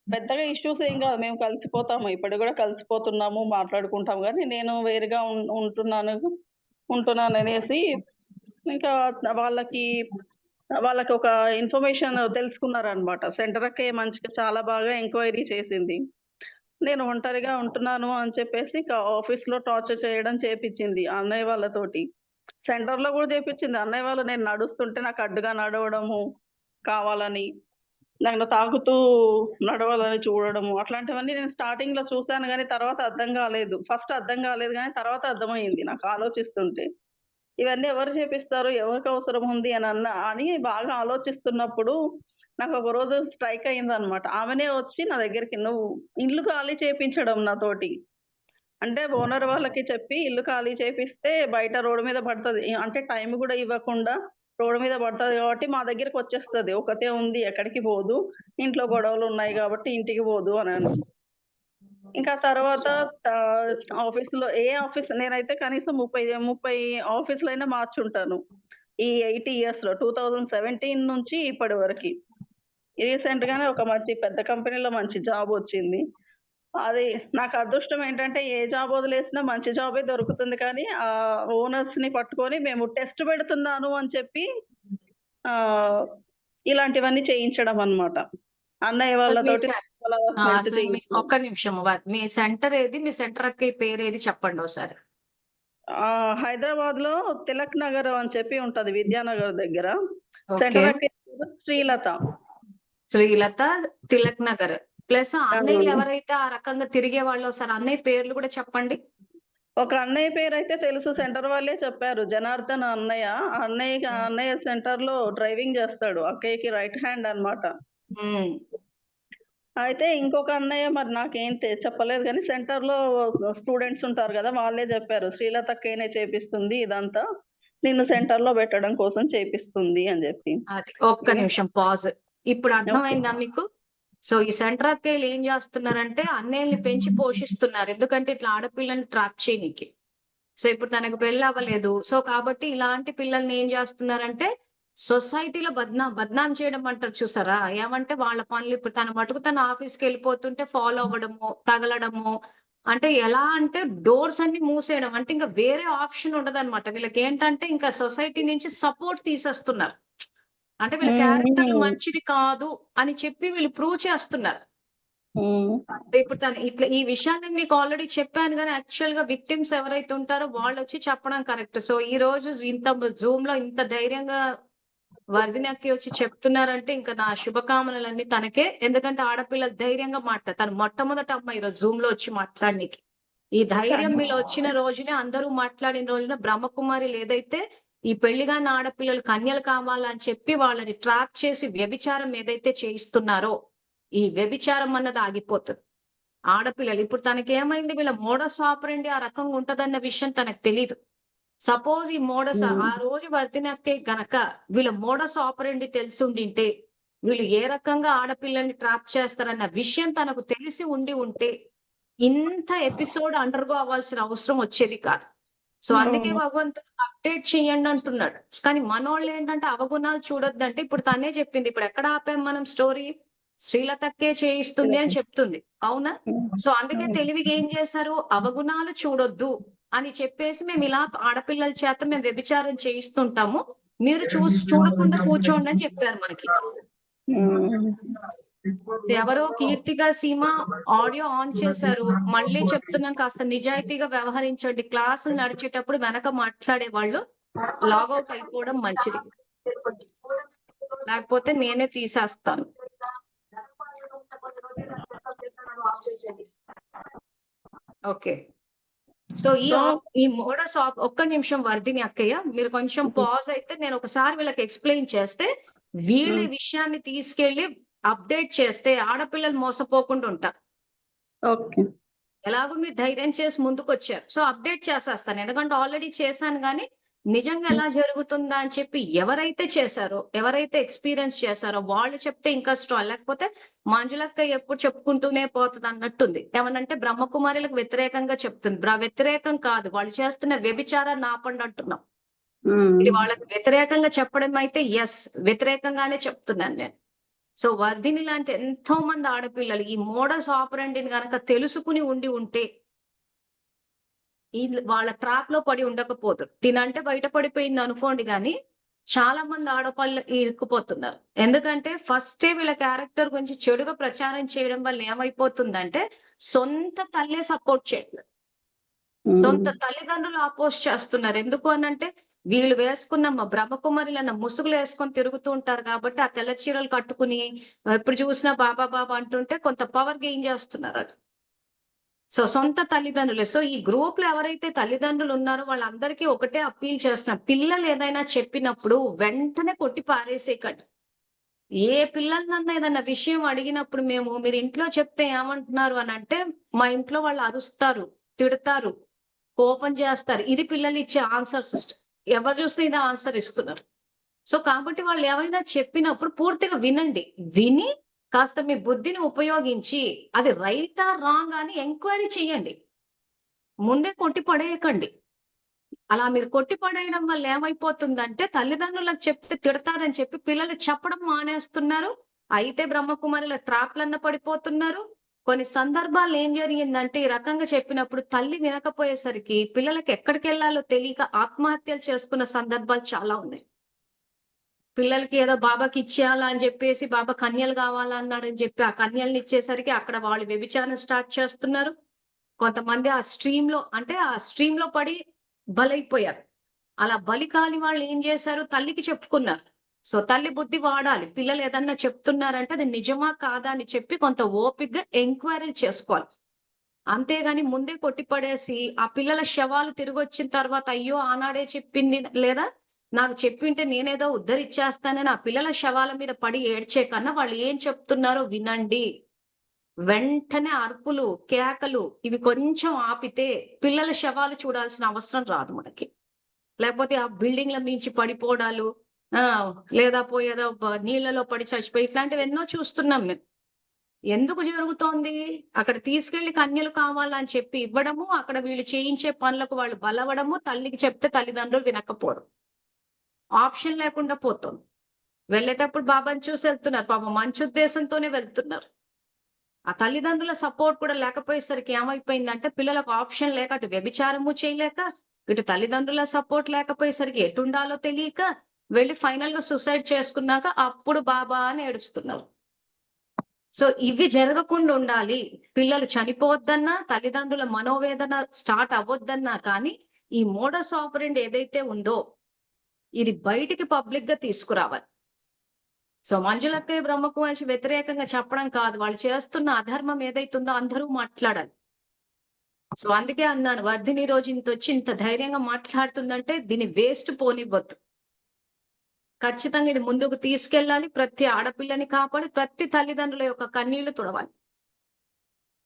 పెద్దగా ఇష్యూస్ ఏం కాదు, మేము కలిసిపోతాము, ఇప్పుడు కూడా కలిసిపోతున్నాము, మాట్లాడుకుంటాం. కానీ నేను వేరుగా ఉంటున్నాను అనేసి ఇంకా వాళ్ళకి ఒక ఇన్ఫర్మేషన్ తెలుసుకున్నారనమాట. సెంటర్ అక్కే మంచిగా చాలా బాగా ఎంక్వైరీ చేసింది. నేను ఒంటరిగా ఉంటున్నాను అని చెప్పేసి ఆఫీస్ లో టార్చర్ చేయడం చేపించింది అన్నయ్య వాళ్ళతోటి. సెంటర్ లో కూడా చేపించింది. అన్నయ్య వాళ్ళు నేను నడుస్తుంటే నాకు అడ్డుగా నడవడము కావాలని, నన్ను తాగుతూ నడవాలని చూడడము, అట్లాంటివన్నీ నేను స్టార్టింగ్ లో చూశాను. కానీ తర్వాత అర్థం కాలేదు. ఫస్ట్ అర్థం కాలేదు కానీ తర్వాత అర్థమైంది నాకు ఆలోచిస్తుంటే. ఇవన్నీ ఎవరు చేపిస్తారు, ఎవరికి అవసరం ఉంది అని బాగా ఆలోచిస్తున్నప్పుడు నాకు ఒక రోజు స్ట్రైక్ అయింది అనమాట. ఆమెనే వచ్చి నా దగ్గరికి, నువ్వు ఇల్లు ఖాళీ చేయించడం నాతోటి, అంటే ఓనర్ వాళ్ళకి చెప్పి ఇల్లు ఖాళీ చేపిస్తే బయట రోడ్డు మీద పడుతుంది, అంటే టైం కూడా ఇవ్వకుండా రోడ్డు మీద పడుతుంది కాబట్టి మా దగ్గరికి వచ్చేస్తుంది. ఒకతే ఉంది, ఎక్కడికి పోదు, ఇంట్లో గొడవలు ఉన్నాయి కాబట్టి ఇంటికి పోదు అని. ఇంకా తర్వాత ఆఫీస్లో ఏ ఆఫీస్ నేనైతే కనీసం 30 ఆఫీసులైనా మార్చుంటాను ఈ 8 ఇయర్స్ లో. 2017 నుంచి ఇప్పటి వరకు. రీసెంట్ గానే ఒక మంచి పెద్ద కంపెనీలో మంచి జాబ్ వచ్చింది. అది నాకు అదృష్టం ఏంటంటే ఏ జాబ్ వదిలేసినా మంచి జాబే దొరుకుతుంది, కానీ ఆ ఓనర్స్ ని పట్టుకొని మేము టెస్ట్ పెడుతున్నాను అని చెప్పి ఆ ఇలాంటివన్నీ చేయించడం అన్నమాట. అన్నయ్య అసలు మీ వాళ్ళతోటి సె- చాలా ఆ, help అసలు మీ చేయించడం. ఒక్క నిమిషం మీ సెంటర్ ఏది, మీ సెంటర్ అక్క పేరు ఏది చెప్పండి ఒకసారి. హైదరాబాద్ లో తిలక్ నగర్ అని చెప్పి ఉంటది, విద్యానగర్ దగ్గర. ఓకే. సెంటర్ అక్క శ్రీలత. శ్రీలత, తిలక్ నగర్. ప్లస్ అన్నయ్యలు అవును. ఎవరైతే ఆ రకంగా తిరిగే వాళ్ళు ఒకసారి అన్నయ్య పేర్లు కూడా చెప్పండి. ఒక అన్నయ్య పేరు అయితే తెలుసు, సెంటర్ వాళ్ళే చెప్పారు, జనార్దన్ అన్నయ్య. అన్నయ్య సెంటర్ లో డ్రైవింగ్ చేస్తాడు, అక్కయ్యకి రైట్ హ్యాండ్ అన్నమాట. ఉమ్. అయితే ఇంకొక అన్నయ్య మరి నాకేం చెప్పలేదు, కానీ సెంటర్ లో స్టూడెంట్స్ ఉంటారు కదా, వాళ్ళే చెప్పారు శ్రీలత అక్కయ్యనే చేపిస్తుంది ఇదంతా, నిన్ను సెంటర్ లో పెట్టడం కోసం చేపిస్తుంది అని చెప్పి. అది ఒక్క నిమిషం పాజ్. ఇప్పుడు అర్థమైందా మీకు? సో ఈ సెంటర్ అక్కయ్యలు ఏం చేస్తున్నారంటే అన్నయ్యల్ని పెంచి పోషిస్తున్నారు, ఎందుకంటే ఇట్లా ఆడపిల్లని ట్రాప్ చేయనీకి. సో ఇప్పుడు తనకు పెళ్లి అవ్వలేదు, సో కాబట్టి ఇలాంటి పిల్లల్ని ఏం చేస్తున్నారంటే సొసైటీలో బద్నాం చేయడం అంటారు చూసారా, ఏమంటే వాళ్ళ పనులు ఇప్పుడు తన మటుకు తన ఆఫీస్కి వెళ్ళిపోతుంటే ఫాలో అవ్వడము, తగలడము, అంటే ఎలా అంటే డోర్స్ అన్ని మూసేయడం, అంటే ఇంకా వేరే ఆప్షన్ ఉండదన్నమాట. వీళ్ళకి ఏంటంటే ఇంకా సొసైటీ నుంచి సపోర్ట్ తీసేస్తున్నారు, అంటే వీళ్ళ క్యారెక్టర్ మంచిది కాదు అని చెప్పి వీళ్ళు ప్రూవ్ చేస్తున్నారు. ఇప్పుడు తను ఇట్లా ఈ విషయాన్ని మీకు ఆల్రెడీ చెప్పాను, కానీ యాక్చువల్ గా విక్టిమ్స్ ఎవరైతే ఉంటారో వాళ్ళు వచ్చి చెప్పడం కరెక్ట్. సో ఈ రోజు ఇంత జూమ్ లో ఇంత ధైర్యంగా వర్ధిని అక్క వచ్చి చెప్తున్నారంటే ఇంకా నా శుభకామనలన్నీ తనకే, ఎందుకంటే ఆడపిల్లలు ధైర్యంగా మాట్లాడు. తను మొట్టమొదటి అమ్మాయి ఈరోజు జూమ్ లో వచ్చి మాట్లాడడానికి. ఈ ధైర్యం మీలో వచ్చిన రోజునే, అందరూ మాట్లాడిన రోజున బ్రహ్మకుమారిలు ఏదైతే ఈ పెళ్లిగాని ఆడపిల్లలు కన్యలు కావాలని చెప్పి వాళ్ళని ట్రాప్ చేసి వ్యభిచారం ఏదైతే చేయిస్తున్నారో, ఈ వ్యభిచారం అన్నది ఆగిపోతుంది. ఆడపిల్లలు ఇప్పుడు తనకేమైంది, వీళ్ళ మోడస్ ఆపరండి ఆ రకంగా ఉంటదన్న విషయం తనకు తెలీదు. సపోజ్ ఈ మోడస్ ఆ రోజు వర్ధినక్కే గనక వీళ్ళ మోడస్ ఆపరండి తెలిసి ఉండింటే, వీళ్ళు ఏ రకంగా ఆడపిల్లల్ని ట్రాప్ చేస్తారన్న విషయం తనకు తెలిసి ఉంటే ఇంత ఎపిసోడ్ అండర్గో అవ్వాల్సిన అవసరం వచ్చేది కాదు. సో అందుకే భగవంతుడు అప్డేట్ చేయండి అంటున్నాడు. కానీ మనోళ్ళు ఏంటంటే అవగుణాలు చూడొద్దంటే, ఇప్పుడు తనే చెప్పింది, ఇప్పుడు ఎక్కడ ఆపాం మనం స్టోరీ, శ్రీలతక్కే చేయిస్తుంది అని చెప్తుంది, అవునా? సో అందుకే తెలివిగా ఏం చేశారు, అవగుణాలు చూడొద్దు అని చెప్పేసి మేము ఇలా ఆడపిల్లల చేత మేము వ్యభిచారం చేయిస్తుంటాము, మీరు చూడకుండా కూర్చోండి అని చెప్పారు మనకి. ఎవరో కీర్తిగా సీమ ఆడియో ఆన్ చేశారు, మళ్ళీ చెప్తున్నాం కాస్త నిజాయితీగా వ్యవహరించండి. క్లాసులు నడిచేటప్పుడు వెనక మాట్లాడే వాళ్ళు లాగౌట్ అయిపోవడం మంచిది, లేకపోతే నేనే తీసేస్తాను. ఓకే. సో ఈ మోడస్ ఒక్క నిమిషం వర్ధిని అక్కయ్య, మీరు కొంచెం పాజ్ అయితే నేను ఒకసారి వీళ్ళకి ఎక్స్ప్లెయిన్ చేస్తే వీళ్ళ విషయాన్ని తీసుకెళ్లి అప్డేట్ చేస్తే ఆడపిల్లలు మోసపోకుండా ఉంటారు. ఓకే. ఎలాగో మీరు ధైర్యం చేసి ముందుకు వచ్చారు, సో అప్డేట్ చేసేస్తాను, ఎందుకంటే ఆల్రెడీ చేశాను. కానీ నిజంగా ఎలా జరుగుతుందా అని చెప్పి ఎవరైతే చేశారో, ఎవరైతే ఎక్స్పీరియన్స్ చేశారో వాళ్ళు చెప్తే ఇంకా స్ట్రాంగ్, లేకపోతే మంజులక్క ఎప్పుడు చెప్పుకుంటూనే పోతుంది అన్నట్టుంది. ఏమనంటే బ్రహ్మకుమారులకు వ్యతిరేకంగా చెప్తుంది, వ్యతిరేకం కాదు, వాళ్ళు చేస్తున్న వ్యభిచారాన్ని ఆపండి అంటున్నాం. ఇది వాళ్ళకి వ్యతిరేకంగా చెప్పడం అయితే ఎస్, వ్యతిరేకంగానే చెప్తున్నాను నేను. సో వర్ధిని లాంటి ఎంతో మంది ఆడపిల్లలు ఈ మోడస్ ఆపరండిని గనక తెలుసుకుని ఉంటే వాళ్ళ ట్రాప్ లో పడి ఉండకపోదు. తినంటే బయటపడిపోయింది అనుకోండి, కానీ చాలా మంది ఆడపిల్ల ఇరుక్కుపోతున్నారు. ఎందుకంటే ఫస్టే వీళ్ళ క్యారెక్టర్ గురించి చెడుగా ప్రచారం చేయడం వల్ల ఏమైపోతుందంటే సొంత తల్లే సపోర్ట్ చేయట్లేదు, సొంత తల్లిదండ్రులు అపోజ్ చేస్తున్నారు. ఎందుకు అనంటే వీళ్ళు వేసుకున్న బ్రహ్మకుమారిలు అన్న ముసుగులు వేసుకొని తిరుగుతూ ఉంటారు కాబట్టి ఆ తెల్ల చీరలు కట్టుకుని ఎప్పుడు చూసినా బాబా బాబా అంటుంటే కొంత పవర్ గెయిన్ చేస్తున్నారు. సో సొంత తల్లిదండ్రులే. సో ఈ గ్రూప్ లో ఎవరైతే తల్లిదండ్రులు ఉన్నారో వాళ్ళందరికీ ఒకటే అప్పీల్ చేస్తున్నారు, పిల్లలు ఏదైనా చెప్పినప్పుడు వెంటనే కొట్టి పారేసేయకండి. ఏ పిల్లలనన్నా ఏదన్నా విషయం అడిగినప్పుడు మీరు ఇంట్లో చెప్తే ఏమంటున్నారు అని అంటే, మా ఇంట్లో వాళ్ళు అరుస్తారు, తిడతారు, కోపం చేస్తారు. ఇది పిల్లలు ఇచ్చే ఆన్సర్ సిస్టమ్. ఎవరు చూసినా ఇదే ఆన్సర్ ఇస్తున్నారు. సో కాబట్టి వాళ్ళు ఏమైనా చెప్పినప్పుడు పూర్తిగా వినండి. విని కాస్త మీ బుద్ధిని ఉపయోగించి అది రైటా రాంగ్ అని ఎంక్వైరీ చేయండి. ముందే కొట్టి పడేయకండి. అలా మీరు కొట్టి పడేయడం వల్ల ఏమైపోతుందంటే తల్లిదండ్రులకు చెప్తే తిడతారని చెప్పి పిల్లలు చెప్పడం మానేస్తున్నారు. అయితే బ్రహ్మకుమారిల ట్రాప్‌లన్న పడిపోతున్నారు. కొన్ని సందర్భాల్లో ఏం జరిగిందంటే ఈ రకంగా చెప్పినప్పుడు తల్లి వినకపోయేసరికి పిల్లలకి ఎక్కడికెళ్ళాలో తెలియక ఆత్మహత్యలు చేసుకున్న సందర్భాలు చాలా ఉన్నాయి. పిల్లలకి ఏదో బాబాకి ఇచ్చేయాలా అని చెప్పేసి బాబా కన్యలు కావాలా అన్నాడని చెప్పి ఆ కన్యల్ని ఇచ్చేసరికి అక్కడ వాళ్ళు వ్యభిచారం స్టార్ట్ చేస్తున్నారు. కొంతమంది ఆ స్ట్రీమ్‌లో పడి బలైపోయారు. అలా బలి కాని వాళ్ళు ఏం చేశారు? తల్లికి చెప్పుకున్నారు. సో తల్లి బుద్ధి వాడాలి. పిల్లలు ఏదన్నా చెప్తున్నారంటే అది నిజమా? కాదా? అని చెప్పి కొంత ఓపికగా ఎంక్వైరీలు చేసుకోవాలి. అంతేగాని ముందే కొట్టిపడేసి ఆ పిల్లల శవాలు తిరిగొచ్చిన తర్వాత అయ్యో! ఆనాడే చెప్పింది లేదా నాకు చెప్పింటే నేనేదో ఉద్ధరిచ్చేస్తానని ఆ పిల్లల శవాల మీద పడి ఏడ్చే కన్నా వాళ్ళు ఏం చెప్తున్నారో వినండి. వెంటనే అరుపులు, కేకలు ఇవి కొంచెం ఆపితే పిల్లల శవాలు చూడాల్సిన అవసరం రాదు మనకి. లేకపోతే ఆ బిల్డింగ్‌ల మించి పడిపోవడాలు, లేదా ఏదో నీళ్ళలో పడి చచ్చిపోయి ఇట్లాంటివి ఎన్నో చూస్తున్నాం మేము. ఎందుకు జరుగుతోంది? అక్కడ తీసుకెళ్ళి కన్యలు కావాలని చెప్పి ఇవ్వడము, అక్కడ వీళ్ళు చేయించే పనులకు వాళ్ళు బలవడము, తల్లికి చెప్తే తల్లిదండ్రులు వినకపోవడం. ఆప్షన్ లేకుండా పోతుంది. వెళ్ళేటప్పుడు బాబాని చూసి వెళ్తున్నారు. పాపం మంచి ఉద్దేశంతోనే వెళ్తున్నారు. ఆ తల్లిదండ్రుల సపోర్ట్ కూడా లేకపోయేసరికి ఏమైపోయిందంటే పిల్లలకు ఆప్షన్ లేక అటు వ్యభిచారము చేయలేక, ఇటు తల్లిదండ్రుల సపోర్ట్ లేకపోయేసరికి ఎటుండాలో తెలియక వెళ్లి ఫైనల్‌గా సూసైడ్ చేసుకున్నాక అప్పుడు బాబా అని ఏడుస్తున్నారు. సో ఇవి జరగకుండా ఉండాలి. పిల్లలు చనిపోవద్దన్నా, తల్లిదండ్రుల మనోవేదన స్టార్ట్ అవ్వొద్దన్నా కానీ ఈ మోడస్ ఆపరెండి ఏదైతే ఉందో ఇది బయటికి పబ్లిక్‌గా తీసుకురావాలి. సో మంజులక్కయ్య బ్రహ్మకుమారి వ్యతిరేకంగా చెప్పడం కాదు. వాళ్ళు చేస్తున్న అధర్మం ఏదైతుందో అందరూ మాట్లాడాలి. సో అందుకే అన్నాను వర్ధిని రోజు ఇంతొచ్చి ఇంత ధైర్యంగా మాట్లాడుతుందంటే దీన్ని వేస్ట్ పోనివ్వద్దు. ఖచ్చితంగా ఇది ముందుకు తీసుకెళ్ళాలి. ప్రతి ఆడపిల్లని కాపాడి ప్రతి తల్లిదండ్రుల యొక్క కన్నీళ్లు తుడవాలి.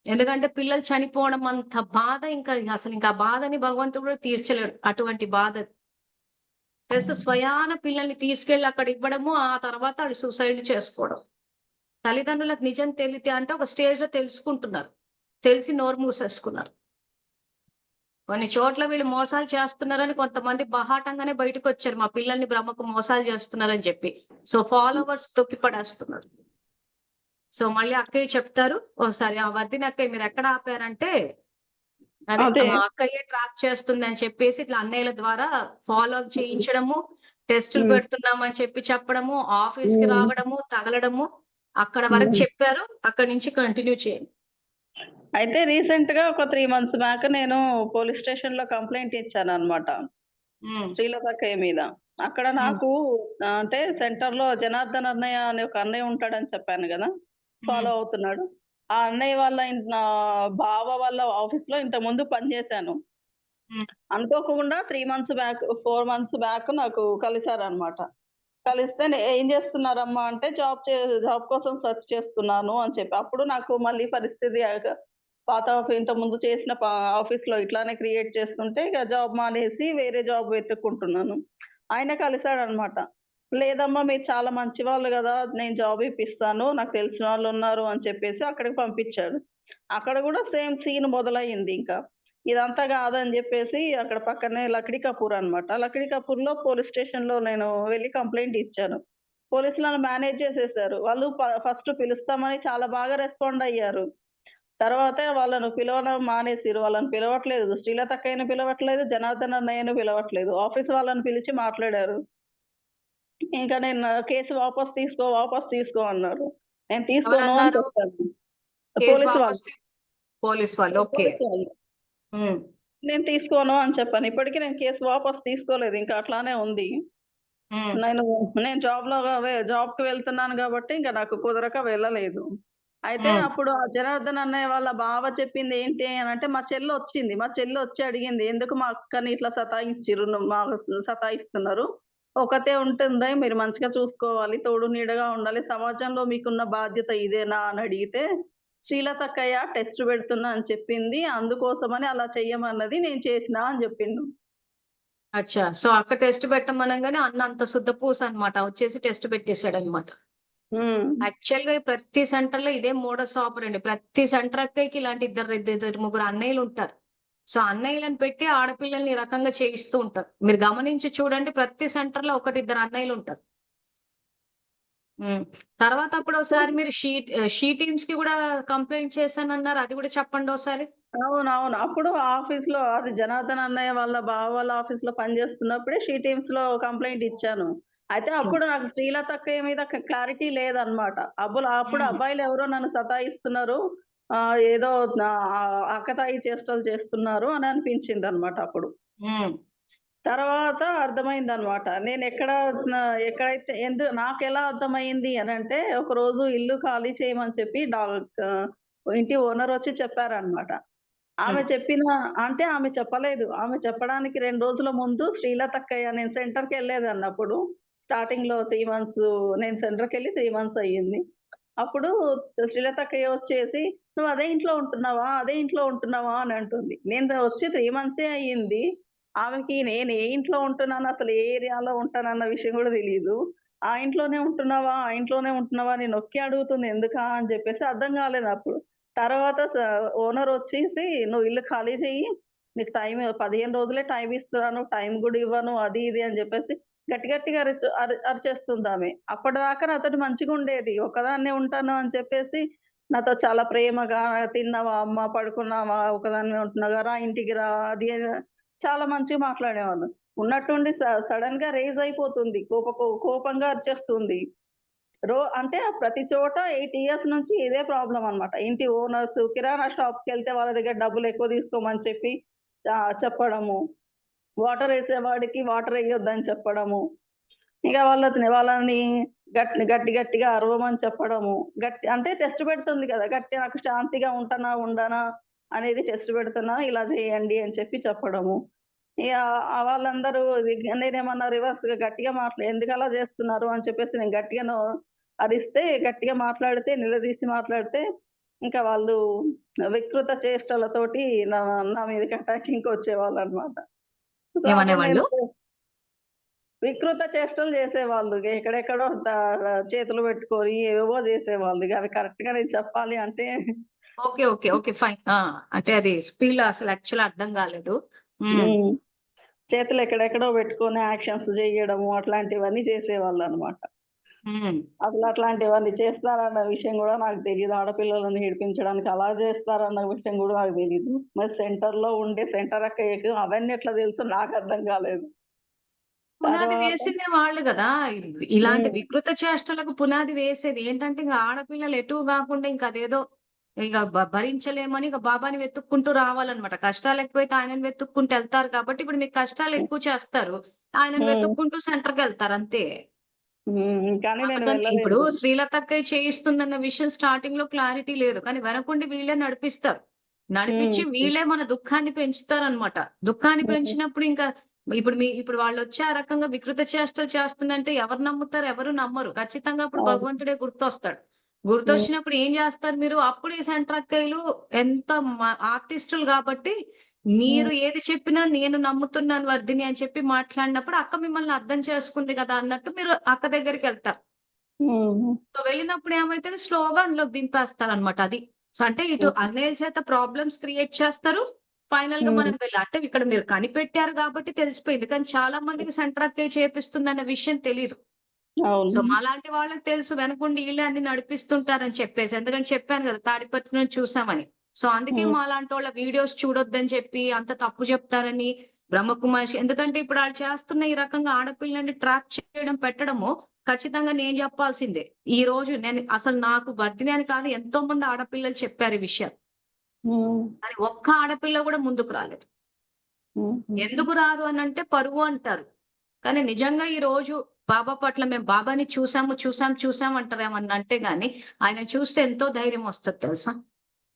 ఎందుకంటే పిల్లలు చనిపోవడం అంత బాధ ఇంకా బాధని భగవంతుడు కూడా తీర్చలేడు. అటువంటి బాధ. ప్లస్ స్వయాన పిల్లల్ని తీసుకెళ్ళి అక్కడ ఇవ్వడము, ఆ తర్వాత వాళ్ళు సూసైడ్ చేసుకోవడం. తల్లిదండ్రులకు నిజం తెలితే అంటే ఒక స్టేజ్‌లో తెలుసుకుంటున్నారు. తెలిసి నోరు మూసేసుకున్నారు. కొన్ని చోట్ల వీళ్ళు మోసాలు చేస్తున్నారని కొంతమంది బహాటంగానే బయటకొచ్చారు. మా పిల్లల్ని బ్రహ్మకు మోసాలు చేస్తున్నారని చెప్పి. సో ఫాలోవర్స్ తొక్కి పడేస్తున్నారు. సో మళ్ళీ అక్కయ్య చెప్తారు. ఓసారి ఆ వర్ధిని అక్కయ్య మీరెక్కడ ఆపారంటే అదే. మా అక్కయ్యే ట్రాప్ చేస్తుందని చెప్పేసి ఇట్లా అన్నయ్యల ద్వారా ఫాలో అప్ చేయించడము, టెస్టులు పెడుతున్నామని చెప్పి చెప్పడము, ఆఫీస్‌కి రావడము, తగలడము అక్కడ వరకు చెప్పారు. అక్కడి నుంచి కంటిన్యూ చేయండి. అయితే రీసెంట్‌గా ఒక 3 మంత్స్ బ్యాక్ నేను పోలీస్ స్టేషన్‌లో కంప్లెయింట్ ఇచ్చానన్నమాట. హ్మ్. శ్రీలతక్కయ్య మీద. అక్కడ నాకు అంటే సెంటర్‌లో జనార్దన్ అన్నయ్య అనే ఒక అన్నయ్య ఉంటాడని చెప్పాను గదా! ఫాలో అవుతున్నాడు. ఆ అన్నయ్య వాళ్ళ బావ వాళ్ళ ఆఫీస్‌లో ఇంతకుముందు పనిచేశాను. హ్మ్. అనుకోకుండా 3 మంత్స్ బ్యాక్, 4 మంత్స్ బ్యాక్ నాకు కలిసారన్నమాట. కలిస్తే ఏం చేస్తున్నారమ్మా అంటే జాబ్ కోసం సెర్చ్ చేస్తున్నాను అని చెప్పి. అప్పుడు నాకు మళ్ళీ పరిస్థితి పాత ఇంతకుముందు చేసిన ఆఫీస్‌లో ఇట్లానే క్రియేట్ చేస్తుంటే ఇక జాబ్ మానేసి వేరే జాబ్ వెతుక్కుంటున్నాను. ఆయన కలిసాడన్నమాట. లేదమ్మా మీరు చాలా మంచివాళ్ళు గదా! నేను జాబ్ ఇప్పిస్తాను. నాకు తెలిసిన వాళ్ళున్నారు అని చెప్పేసి అక్కడికి పంపించాడు. అక్కడ గూడా సేమ్ సీన్ మొదలయ్యింది ఇంకా. ఇదంతా గాదని జెప్పేసి అక్కడ పక్కనే లక్డీ కపూర్ అన్నమాట. లక్డీ కపూర్‌లో పోలీస్ స్టేషన్‌లో నేను వెళ్లి కంప్లెయింట్ ఇచ్చాను. పోలీసులు నన్ను మేనేజ్ చేసేసారు. వాళ్ళు ఫస్ట్ పిలుస్తామని చాలా బాగా రెస్పాండ్ అయ్యారు. తర్వాత వాళ్ళను పిలవడం మానేసిర్రు. వాళ్ళని పిలవట్లేదు. శ్రీలతక్కయ్యని పిలవట్లేదు. జనార్దన్ అన్నయ్యని పిలవట్లేదు. ఆఫీస్ వాళ్ళని పిలిచి మాట్లాడారు. ఇంకా నేను కేసు వాపస్ తీసుకో అన్నారు. నేను తీసుకోను అని ఎవరన్నారు? చెప్పాను. కేస్ పోలీసు వాళ్ళు. వాపస్ పోలీస్ వాళ్ళు. ఓకే. పోలీసు వాళ్ళు. హ్మ్. నేను తీసుకోను అని చెప్పాను. ఇప్పటికి నేను కేసు వాపస్ తీసుకోలేదు. ఇంకా అట్లానే ఉంది. హ్మ్. నేను నేను జాబ్‌కి వెళ్తున్నాను గాబట్టి ఇంక నాకు కుదరక వెళ్ళలేదు. అయితే హ్మ్. అప్పుడు ఆ జనార్దన్ అన్నయ్య వాళ్ళ బావ చెప్పింది ఏంటి అనంటే మా చెల్లొచ్చింది. మా చెల్లొచ్చి అడిగింది. "ఎందుకు మా అక్కని ఇట్లా సతాయిస్తున్నారు? ఒకతే ఉంటుంది. మీరు మంచిగా చూసుకోవాలి. తోడు నీడగా ఉండాలి. సమాజంలో మీకున్న బాధ్యత ఇదేనా?" అని అడిగితే శ్రీలతక్కయ్య టెస్ట్ పెడుతున్నా అని చెప్పింది, అందుకోసమని అలా చెయ్యమన్నది, నేను చేసిన అని చెప్పిండు. అచ్చా. సో అక్క టెస్ట్ పెట్టమనంగానే అన్న అంత శుద్ధ పూస అనమాట వచ్చేసి టెస్ట్ పెట్టేశాడు అనమాట. యాక్చువల్ గా ప్రతి సెంటర్ లో ఇదే మోడస్ ఆపరండి. ప్రతి సెంటర్ అక్కకి ఇలాంటి ఇద్దరు ముగ్గురు అన్నయ్యలు ఉంటారు. సో అన్నయ్యలను పెట్టి ఆడపిల్లల్ని ఈ రకంగా చేయిస్తూ ఉంటారు. మీరు గమనించి చూడండి, ప్రతి సెంటర్ లో ఒకటిద్దరు అన్నయ్యలు ఉంటారు. తర్వాత అప్పుడు ఒకసారి మీరు షీ టీమ్స్ కి కూడా కంప్లైంట్ చేశానన్నారు, అది కూడా చెప్పండి ఒకసారి. అవునవును. అప్పుడు ఆఫీస్‌లో అది జనార్దన్ అన్నయ్య వాళ్ళ బావ వాళ్ళ ఆఫీస్‌లో పనిచేస్తున్నప్పుడే షీ టీమ్స్‌లో కంప్లెయింట్ ఇచ్చాను. అయితే అప్పుడు నాకు శ్రీలతక్కయ్య మీద క్లారిటీ లేదనమాట. అప్పుడు అబ్బాయిలు ఎవరో నన్ను సతాయిస్తున్నారు. ఏదో ఆకతాయి చేష్టలు చేస్తున్నారు అని అనిపించిందనమాట అప్పుడు. తర్వాత అర్థమైందనమాట. నేను ఎక్కడైతే నాకెలా అర్థమైంది అనంటే, ఒకరోజు ఇల్లు ఖాళీ చేయమని చెప్పి ఇంటి ఓనర్ వచ్చి చెప్పారనమాట. ఆమె ఆమె చెప్పలేదు. ఆమె చెప్పడానికి 2 రోజుల ముందు శ్రీలతక్కయ్య నేను సెంటర్‌కెళ్ళేదాన్నప్పుడు. స్టార్టింగ్‌లో 3 మంత్స్ నేను సెంటర్‌కెళ్ళి 3 మంత్స్ అయ్యింది. అప్పుడు శ్రీలతక్కయ్య వచ్చేసి, "నువ్వు అదే ఇంట్లో ఉంటున్నావా? అదే ఇంట్లో ఉంటున్నావా?" అని అంటుంది. నేను వచ్చి 3 మంత్సే అయ్యింది. ఆమెకి నేను ఏ ఇంట్లో ఉంటున్నానో, అసలు ఏ ఏరియాలో ఉంటానన్న విషయం కూడా తెలీదు. "ఆ ఇంట్లోనే ఉంటున్నావా? ఆ ఇంట్లోనే ఉంటున్నావా?" అని నొక్కి అడుగుతుంది. ఎందుకా అని చెప్పేసి అర్థం కాలేదప్పుడు. తర్వాత ఓనర్ వచ్చేసి, "నువ్వు ఇల్లు ఖాళీ చెయ్యి. నీకు 15 రోజులే టైం ఇస్తున్నాను. టైం కూడా ఇవ్వను." అది ఇది అని చెప్పేసి గట్టి గట్టిగా అరిచేస్తుందామె. అప్పటిదాకా నాతోటి మంచిగుండేది. ఒక్కదాన్నే ఉంటాను అని చెప్పేసి నాతో చాలా ప్రేమగా, "తిన్నావా అమ్మ? పడుకున్నావా? ఒకదానివే ఉంటున్నావుగా, రా ఇంటికి రా." అది చాలా మంచిగా మాట్లాడేవాళ్ళు. ఉన్నట్టుండి సడెన్‌గా రేజ్ అయిపోతుంది. కోపంగా అరిచేస్తుంది. అంటే ప్రతి చోట 8 ఇయర్స్ నుంచి ఇదే ప్రాబ్లమ్ అన్నమాట. ఇంటి ఓనర్స్ కిరాణా షాప్‌కెళ్తే వాళ్ళ దగ్గర డబ్బులు ఎక్కువ తీసుకోమని చెప్పి చెప్పడము. వాటర్ ఏసేవాడికి వాటర్ ఎయ్యొద్దని చెప్పడము. ఇక వాళ్ళని గట్టిగా అరవమని చెప్పడము. అంటే టెస్ట్ పెడుతుంది కదా! నాకు శాంతిగా ఉంటనా, ఉండనా అనేది టెస్ట్ పెడుతున్నా, ఇలా చేయండి అని చెప్పడము. ఇక వాళ్ళందరూ నేనేమన్నా రివర్స్‌గా గట్టిగా ఎందుకలా చేస్తున్నారు అని చెప్పేసి నేను అరిస్తే, గట్టిగా మాట్లాడితే, నిలదీసి మాట్లాడితే, ఇంకా వాళ్ళు వికృత చేష్టలతోటి నా నా మీదకి అటాకింగ్‌కి వచ్చేవాళ్ళనమాట. ఏమనేవాళ్ళు? వికృత చేష్టలు చేసేవాళ్ళు. ఎక్కడెక్కడో చేతులు పెట్టుకొని ఏవేవో చేసేవాళ్ళు. ఇక అవి కరెక్ట్‌గా నేను చెప్పాలి అంటే ఓకే. ఫైన్. అంటే అది స్పీల్ అసలు యాక్చువల్ అర్థం కాలేదు. చేతులు ఎక్కడెక్కడో పెట్టుకొని యాక్షన్స్ చేయడము అట్లాంటివన్నీ చేసేవాళ్ళనమాట. అసలు అట్లాంటివన్నీ చేస్తారన్న విషయం కూడా నాకు తెలీదు. ఆడపిల్లలను ఏడిపించడానికి అలా చేస్తారన్న విషయం కూడా నాకు తెలీదు. మరి సెంటర్‌లో ఉండే సెంటర్ అక్కయ్యకు అవన్నీ ఎట్లా తెలుసో నాకు అర్థం కాలేదు. పునాది తర్వాత వేసిందే వాళ్ళు కదా! ఇలాంటి వికృత చేష్టలకు పునాది వేసేది. ఏంటంటే ఇంక ఆడపిల్లలు ఎటు గాకుండా ఇంక అదేదో ఇక భరించలేమని ఇక బాబాని వెతుక్కుంటూ రావాలన్నమాట. కష్టాలు ఎక్కువైతే ఆయనను వెతుక్కుంటూ ఎళ్తారు కాబట్టి ఇప్పుడు మీకు కష్టాలు ఎక్కువ చేస్తారు. ఆయనను వెతుక్కుంటూ సెంటర్‌కెళ్తారు అంతే. కానీ నేను ఇప్పుడు వెళ్ళలేదు. శ్రీలతక్కయ్య చేయిస్తుందన్న విషయం స్టార్టింగ్ లో క్లారిటీ లేదు. కానీ వెనకుండి వీళ్ళే నడిపిస్తారు. నడిపించి వీళ్ళే మన దుఃఖాన్ని పెంచుతారనమాట. దుఃఖాన్ని పెంచినప్పుడు ఇంకా ఇప్పుడు వాళ్ళొచ్చి ఆ రకంగా వికృత చేష్టలు చేస్తుందంటే ఎవరు నమ్ముతారు? ఎవరు నమ్మరు. ఖచ్చితంగా అప్పుడు అవును. భగవంతుడే గుర్తొస్తాడు. గుర్తొచ్చినప్పుడు ఏం చేస్తారు మీరు? అప్పుడు ఈ సెంటర్ అక్కయ్యలు ఎంత ఆర్టిస్టులు కాబట్టి మీరు ఏది చెప్పినా నేను నమ్ముతున్నాను వర్ధిని అని చెప్పి మాట్లాడినప్పుడు అక్క మిమ్మల్ని అర్థం చేసుకుంది కదా అన్నట్టు మీరు అక్క దగ్గరికెళ్తారు. సో వెళ్ళినప్పుడు ఏమైతది స్లోగా అందులోకి దింపేస్తారనమాట అది. సో అంటే ఇటు అన్నయ్య చేత ప్రాబ్లమ్స్ క్రియేట్ చేస్తారు. ఫైనల్‌గా మనం అంటే ఇక్కడ మీరు కనిపెట్టారు కాబట్టి తెలిసిపోయింది. కానీ చాలా మందికి సెంటర్ అక్కయ్య చేపిస్తుందన్న విషయం తెలీదు. సో అవును. మాలాంటి వాళ్ళకి తెలుసు వెనకుండి ఈళ్ళే అన్ని నడిపిస్తుంటారని చెప్పేసి. ఎందుకంటే చెప్పాను కదా! తాడిపత్రి నుంచి చూసామని. సో అందుకే మాలాంటోళ్ళ వీడియోస్ చూడొద్దని చెప్పి అంత తప్పు చెప్తారని బ్రహ్మకుమారి ఎందుకంటే ఇప్పుడు ఆళ్ళు చేస్తున్న ఈ రకంగా ఆడపిల్లని ట్రాప్ చేయడం, పెట్టడము ఖచ్చితంగా నేను చెప్పాల్సిందే. ఈ రోజు నేను అసలు నాకు వర్ధిని అని కాదు ఎంతో మంది ఆడపిల్లలు చెప్పారు ఈ విషయాలు. కానీ ఒక్క ఆడపిల్ల కూడా ముందుకు రాలేదు. ఎందుకు రారు అనంటే పరువు అంటారు. కానీ నిజంగా ఈ రోజు బాబా పట్ల మేము బాబాని చూసాం అంటారు ఏమన్నా అంటే గాని ఆయన చూస్తే ఎంతో ధైర్యం వస్తది తెలుసా?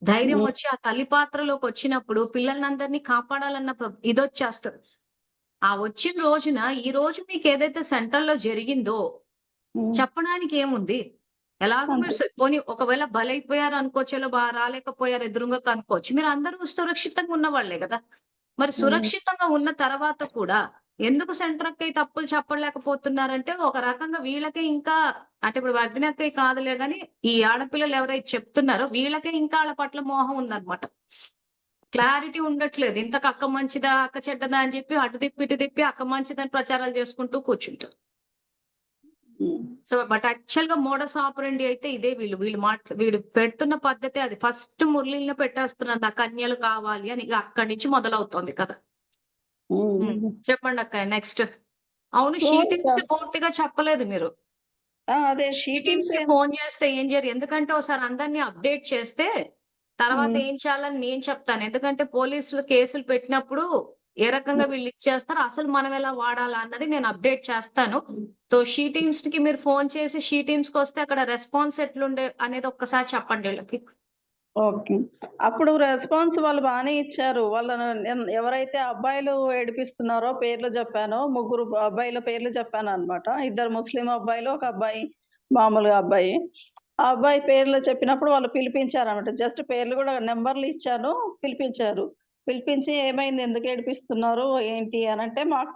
ధైర్యం వచ్చి ఆ తల్లి పాత్రలోకి వచ్చినప్పుడు పిల్లలందరినీ కాపాడాలన్న ఇదొచ్చేస్తది. ఆ వచ్చిన రోజున ఈ రోజు మీకు ఏదైతే సెంటర్‌లో జరిగిందో చెప్పడానికి ఏముంది? ఎలాగో మీరు అంతే. పోనీ ఒకవేళ బలైపోయారు అనుకోవచ్చు, ఇలా రాలేకపోయారు ఎదురుంగా కనుక్కోవచ్చు. మీరు అందరూ సురక్షితంగా ఉన్నవాళ్లే కదా! మరి సురక్షితంగా ఉన్న తర్వాత కూడా ఎందుకు సెంటర్ అక్కయ్య తప్పులు చెప్పలేకపోతున్నారంటే, ఒక రకంగా వీళ్ళకే ఇంకా అంటే ఇప్పుడు వదిన అక్కయ్య కాదులే గాని, ఈ ఆడపిల్లలు ఎవరైతే చెప్తున్నారో వీళ్ళకే ఇంకా ఆళ్ళ పట్ల మోహం ఉందన్నమాట. క్లారిటీ ఉండట్లేదు. ఇంతకు అక్క మంచిదా, అక్క చెడ్డదా అని చెప్పి అటు తిప్పి, ఇటు తిప్పి అక్క మంచిదని ప్రచారాలు చేసుకుంటూ కూర్చుంటారు. సో, బట్ యాక్చువల్‌గా మోడస్ ఆపరెండి అయితే ఇదే వీడు పెడుతున్న పద్ధతే అది. ఫస్ట్ మురళిని పెట్టేస్తున్నారు. నాకు కన్యలు కావాలి అని. ఇగ అక్కడి నుంచి మొదలవుతోంది కథ. చెప్పండి అక్కయ్య నెక్స్ట్. అవును, సో షీ ఇక టీమ్స్ పూర్తిగా చెప్పలేదు మీరు. అదే షీ షీ టీమ్స్‌కి టీమ్స్ ఫోను చేస్తే ఏం చేయరు. ఎందుకంటే ఒకసారి అందరిని అప్డేట్ చేస్తే తర్వాత ఏం చేయాలని నేను చెప్తాను. ఎందుకంటే పోలీసులు కేసులు పెట్టినప్పుడు ఏ రకంగా వీళ్ళు ఇచ్చేస్తారో అసలు మనం ఎలా వాడాలా అన్నది నేను అప్డేట్ చేస్తాను. సో, షీ టీమ్స్‌కి మీరు ఫోను చేసి షీ టీమ్స్‌కొస్తే అక్కడ రెస్పాన్స్ ఎట్లుండే అనేది ఒక్కసారి చెప్పండి ఈళ్ళకి. ఓకే. అప్పుడు రెస్పాన్స్ వాళ్ళు బానే ఇచ్చారు. ఎవరైతే అబ్బాయిలు ఏడిపిస్తున్నారో పేర్లు చెప్పానో, ముగ్గురు అబ్బాయిల పేర్లు చెప్పానన్నమాట. ఇద్దరు ముస్లిం అబ్బాయిలు, ఒక అబ్బాయి మామూలుగా అబ్బాయి. ఆ అబ్బాయి పేర్లు చెప్పినప్పుడు వాళ్ళు పిలిపించారన్నమాట. జస్ట్ పేర్లు కూడా నంబర్లు ఇచ్చాను, పిలిపించారు. పిలిపించి ఏమైంది? ఎందుకు ఏడిపిస్తున్నారు? ఏంటి అనంటే, మాకు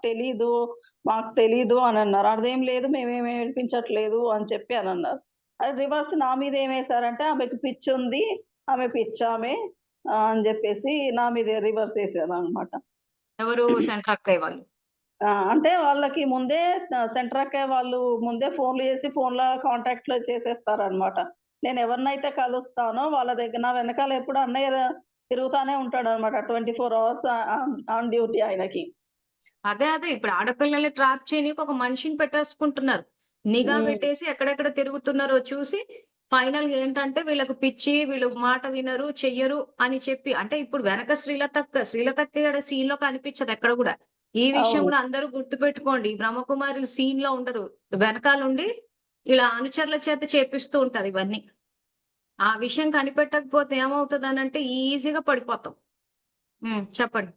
తెలీదు అనన్నారు. అదేం లేదు, మేమేమి ఏడిపించట్లేదు అని చెప్పి అనన్నారు. అది రివర్స్ నా మీద ఏమేసారంటే, ఆమెకు పిచ్చుంది, ఆమె పిచ్చామె అని జెప్పేసి నా మీద రివర్స్ ఏసారనమాట. ఎవరు సెంటర్ అక్కయ్య వాళ్ళు. అంటే వాళ్ళకి ముందే సెంటర్ అక్కయ్య వాళ్ళు ముందే ఫోన్‌లు చేసి ఫోన్‌లో కాంటాక్ట్‌లో చేసేస్తారనమాట. నేను ఎవరినైతే కలుస్తానో వాళ్ళ దగ్గర నా వెనకాల ఎప్పుడు అన్నయ్య తిరుగుతానే ఉంటాడనమాట. 24 అవర్స్ ఆన్ డ్యూటీ ఆయనకి. అదే. ఇప్పుడు ఆడపిల్లల్ని ట్రాప్ చేయనీకి ఒక మనిషిని పెట్టేసుకుంటున్నారు. నిఘా హ్మ్. పెట్టేసి ఎక్కడెక్కడ తిరుగుతున్నారో చూసి ఫైనల్‌గా ఏంటంటే వీళ్ళకి పిచ్చి, వీళ్ళు మాట వినరు, చెయ్యరు అని చెప్పి అంటే ఇప్పుడు వెనక శ్రీలతక్క ఈడ సీన్‌లో కనిపించదు ఎక్కడ గూడా. ఈ విషయం అవును. గూడా అందరూ గుర్తుపెట్టుకోండి. బ్రహ్మకుమారులు సీన్‌లో ఉండరు. వెనకాలుండి ఇలా అనుచరుల చేత చేపిస్తూ ఉంటారు ఇవన్నీ. ఆ విషయం కనిపెట్టకపోతే ఏమవుతదనంటే ఈజీగా పడిపోతాం. చెప్పండి.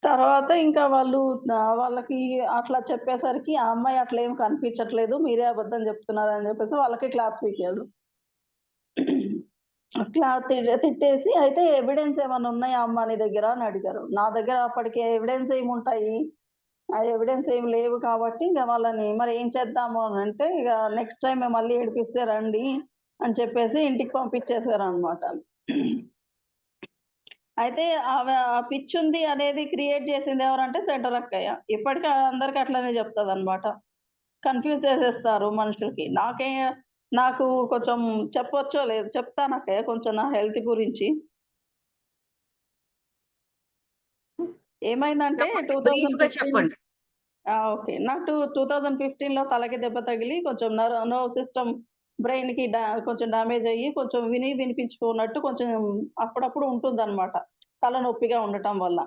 తర్వాత ఇంకా వాళ్ళకి అట్లా చెప్పేసరికి ఆ అమ్మాయి అట్లేం కనిపించట్లేదు, మీరే అబద్ధం చెప్తున్నారని చెప్పేసి వాళ్ళకి క్లాస్ పీకాడు. తిట్టేసి అయితే ఎవిడెన్స్ ఏమన్నా ఉన్నాయా అమ్మా నీ దగ్గర అని అడిగారు. నా దగ్గర అప్పటికి ఎవిడెన్స్ ఏముంటాయి? ఆ ఎవిడెన్స్ ఏమి లేవు కాబట్టి ఇక వాళ్ళని మరి ఏం చేద్దాము అనంటే, ఇక నెక్స్ట్ టైమ్ మళ్ళీ ఏడిపిస్తే రండి అని చెప్పేసి ఇంటికి పంపించేసారనమాట. అయితే ఆ పిచ్చుంది అనేది క్రియేట్ చేసింది ఎవరంటే సెంటర్ అక్కయ్య. ఇప్పటికి అందరికి అట్లనే చెప్తదనమాట. కన్‌ఫ్యూజ్ చేసేస్తారు మనుషులకి. నాకు కొంచెం చెప్పొచ్చో లేదు చెప్తానక్కయ్య కొంచెం నా హెల్త్ గురించి. ఏమైందంటే చెప్పండి. బ్రీఫ్‌గా 2015 చెప్పండి. ఓకే. నాకు 2015లో తలకి దెబ్బ తగిలి కొంచెం నర్వ్ సిస్టమ్ బ్రెయిన్‌కి కొంచెం డ్యామేజ్ అయ్యి కొంచెం వినిపించుకోనట్టు కొంచెం అప్పుడప్పుడు ఉంటుందనమాట. తలనొప్పిగా ఉండటం వల్ల.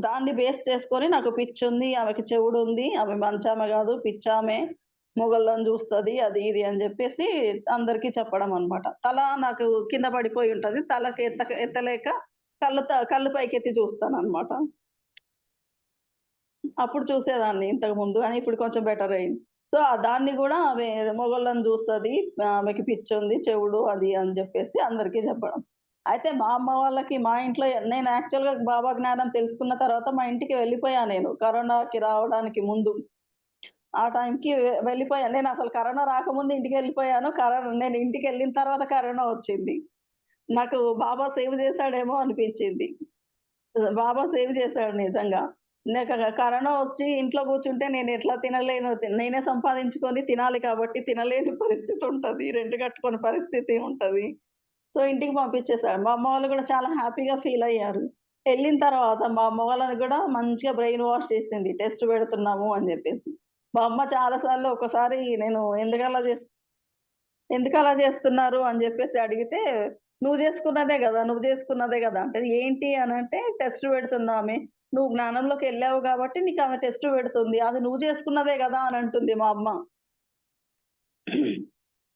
దాన్ని బేస్ చేసుకొని నాకు పిచ్చుంది, ఆమెకి చెవుడుంది, ఆమె మంచామె గాదు, పిచ్చామె, మొగోళ్ళని జూస్తది అది ఇది అని జెప్పేసి అందరికి చెప్పడం అన్నమాట. తల నాకు కింద పడిపోయి ఉంటది. తలకి ఎత్తలేక కళ్ళు పైకెత్తి చూస్తానన్నమాట. అప్పుడు చూసేదాన్ని ఇంతకుముందు. కానీ ఇప్పుడు కొంచెం బెటర్ అయింది. సో, దాన్ని గూడా ఆమె మొగోళ్ళని జూస్తది, ఆమెకి పిచ్చుంది, చెవుడు అది అని జెప్పేసి అందరికి చెప్పడం. అయితే మా అమ్మ వాళ్ళకి మా ఇంట్లో నేను యాక్చువల్‌గా బాబా జ్ఞానం తెలుసుకున్న తర్వాత మా ఇంటికి వెళ్ళిపోయా నేను. కరోనాకి రావడానికి ముందు. ఆ టైంకి వెళ్ళిపోయా. నేనసలు కరోనా రాకముందు ఇంటికెళ్ళిపోయాను. నేను ఇంటికెళ్ళిన తర్వాత కరోనా వచ్చింది. నాకు బాబా సేవ్ చేశాడేమో అనిపించింది. బాబా సేవ్ చేశాడు నిజంగా. నాకు కరోనా వచ్చి ఇంట్లో కూర్చుంటే నేనెట్లా తినలేను. నేనే సంపాదించుకొని తినాలి కాబట్టి తినలేని పరిస్థితి ఉంటది. రెంట్ కట్టుకునే పరిస్థితి ఉంటది. సో, ఇంటికి పంపించేసాడు. మా అమ్మ వాళ్ళు గూడా చాలా హ్యాపీగా ఫీల్ అయ్యారు. ఎళ్ళిన తర్వాత మా అమ్మ వాళ్ళని గూడా మంచిగా బ్రెయిన్ వాష్ చేసింది. టెస్ట్ పెడుతున్నాము అని జెప్పేసి. మా అమ్మ చాలా సార్లు ఒకసారి నేను ఎందుకలా జేస్తున్నారు అని జెప్పేసి అడిగితే, నువ్వు జేసుకున్నదే గదా" అంటే ఏంటి అనంటే, టెస్ట్ పెడుతుందామె. నువ్వు జ్ఞానంలోకెళ్ళావు గాబట్టి నీకామె టెస్ట్ పెడుతుంది. అది నువ్వు జేసుకున్నదే గదా అని అంటుంది మా అమ్మ.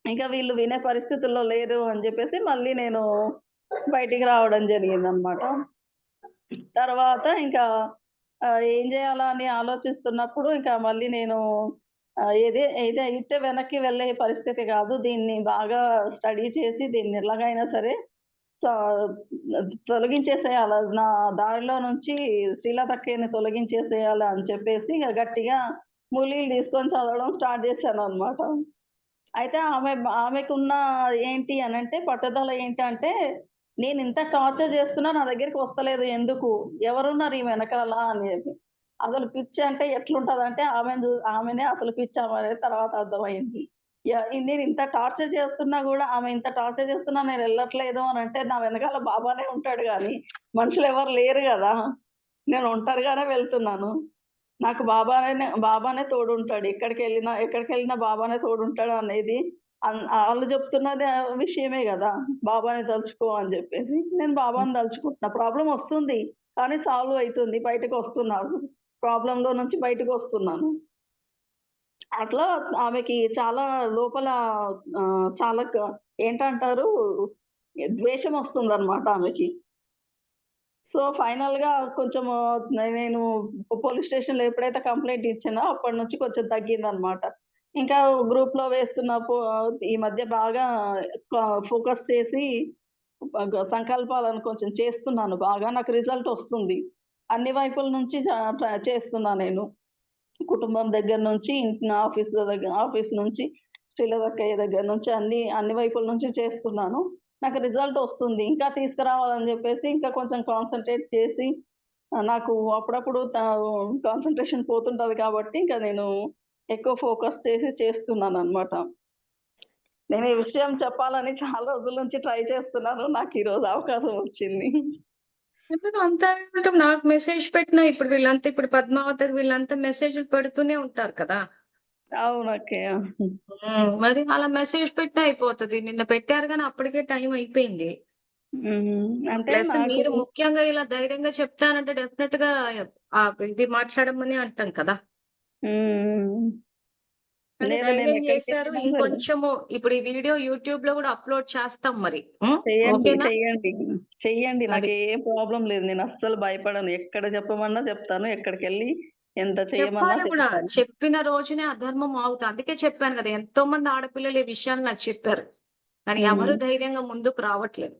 ఇంకా వీళ్ళు వినే పరిస్థితుల్లో లేరు అని జెప్పేసి మళ్ళీ నేను బయటికి రావడం జరిగిందనమాట. తర్వాత ఇంకా ఏం జేయాలా అని ఆలోచిస్తున్నప్పుడు ఇంకా మళ్ళీ నేను ఏది ఏది అయితే వెనక్కి వెళ్ళే పరిస్థితి కాదు. దీన్ని బాగా స్టడీ చేసి దీన్ని ఎలాగైనా సరే స తొలగించేసేయాల. నా దారిలో నుంచి శ్రీలతక్కయ్యని తొలగించేసేయాలి అని చెప్పేసి ఇగ గట్టిగా మూలీలు తీసుకొని చదవడం స్టార్ట్ చేశాననమాట. అయితే ఆమెకున్న ఏంటి అనంటే పట్టుదల ఏంటంటే, నేనింత టార్చర్ చేస్తున్నా నా దగ్గరికి వస్తలేదు ఎందుకు? ఎవరున్నారు ఈ వెనకాల అనేది. అసలు పిచ్చి అంటే ఎట్లుంటదంటే ఆమెనే అసలు పిచ్చామె అనేది తర్వాత అర్థమయింది. నేనింత టార్చర్ చేస్తున్నా గూడా ఆమె ఇంత టార్చర్ చేస్తున్నా నేను ఎళ్ళట్లేదు అనంటే నా వెనకాల బాబానే ఉంటాడు గానీ, మనుషులెవరు లేరు గదా! నేను ఒంటరిగానే వెళ్తున్నాను. నాకు బాబానే తోడుంటాడు. ఎక్కడికెళ్ళినా బాబానే తోడుంటాడు అనేది ఆళ్ళు చెప్తున్నది విషయమే గదా! బాబాని తలుచుకో అని జెప్పేసి. నేను బాబాని తలుచుకుంటున్నా. ప్రాబ్లమ్ వస్తుంది. కానీ సాల్వ్ అయితుంది. బయటకొస్తున్నాను. ప్రాబ్లమ్‌లో నుంచి బయటకొస్తున్నాను. అట్లా ఆమెకి చాలా లోపల చాలా ఏంటంటారు ద్వేషం వస్తుందన్నమాట ఆమెకి. సో, ఫైనల్‌గా కొంచెము నేను పోలీస్ స్టేషన్‌లో ఎప్పుడైతే కంప్లెయింట్ ఇచ్చానో అప్పటి నుంచి కొంచెం తగ్గిందనమాట. ఇంకా గ్రూప్‌లో వేస్తున్న ఈ మధ్య బాగా ఫోకస్ చేసి సంకల్పాలను కొంచెం చేస్తున్నాను బాగా. నాకు రిజల్ట్ వస్తుంది. అన్ని వైపుల నుంచి చేస్తున్నా నేను. కుటుంబం దగ్గర నుంచి, నా ఆఫీస్ నుంచి, శ్రీలతక్కయ్య దగ్గర నుంచి అన్ని వైపుల నుంచి చేస్తున్నాను. నాకు రిజల్ట్ వస్తుంది. ఇంకా తీసుకురావాలని జెప్పేసి ఇంకా కొంచెం కాన్సంట్రేట్ చేసి నాకు అప్పుడప్పుడు కాన్సంట్రేషన్ పోతుంటది కాబట్టి ఇంకా నేను ఎక్కువ ఫోకస్ చేసి చేస్తున్నాననమాట. నేను ఈ విషయం చెప్పాలని చాలా రోజుల నుంచి ట్రై చేస్తున్నాను. నాకు ఈరోజు అవకాశం వచ్చింది. ఎందుకు అంత నాకు మెసేజ్ పెట్టినా ఇప్పుడు పద్మావతికి వీళ్ళంతా మెసేజ్‌లు పెడుతూనే ఉంటారు కదా! అవునక్కయ్య. మరి అలా మెసేజ్ పెట్టినా అయిపోతది. నిన్న పెట్టారు గానీ అప్పటికే టైం అయిపోయింది. అంటే ప్లస్ నాకు మీరు ముఖ్యంగా ఇలా ధైర్యంగా చెప్తానంటే డెఫినెట్‌గా ఇది మాట్లాడమని అంటాం కదా! హ్మ్. కానీ లేదు నేను ధైర్యం చేశారు. ఎక్కడికెళ్ళినా సరే ఇంకొంచెము ఇప్పుడు ఈ వీడియో యూట్యూబ్‌లో గూడా అప్‌లోడ్ చేస్తాం మరి. ఓకేనా? చెయ్యండి. అది. నాకేం ప్రాబ్లమ్ లేదు. నేనస్సలు భయపడను. ఎక్కడ చెప్పమన్నా చెప్తాను. ఎక్కడికెళ్ళి ఎంత చేయమన్నా చెప్పాలి గూడా. చేస్తాను. చెప్పిన రోజునే అధర్మం ఆగుతా. అందుకే చెప్పాను గదా! ఎంతోమంది ఆడపిల్లలు ఈ విషయాలు నాకు చెప్పారు. కానీ ఎవరు హ్మ్. ధైర్యంగా ముందుకు రావట్లేదు.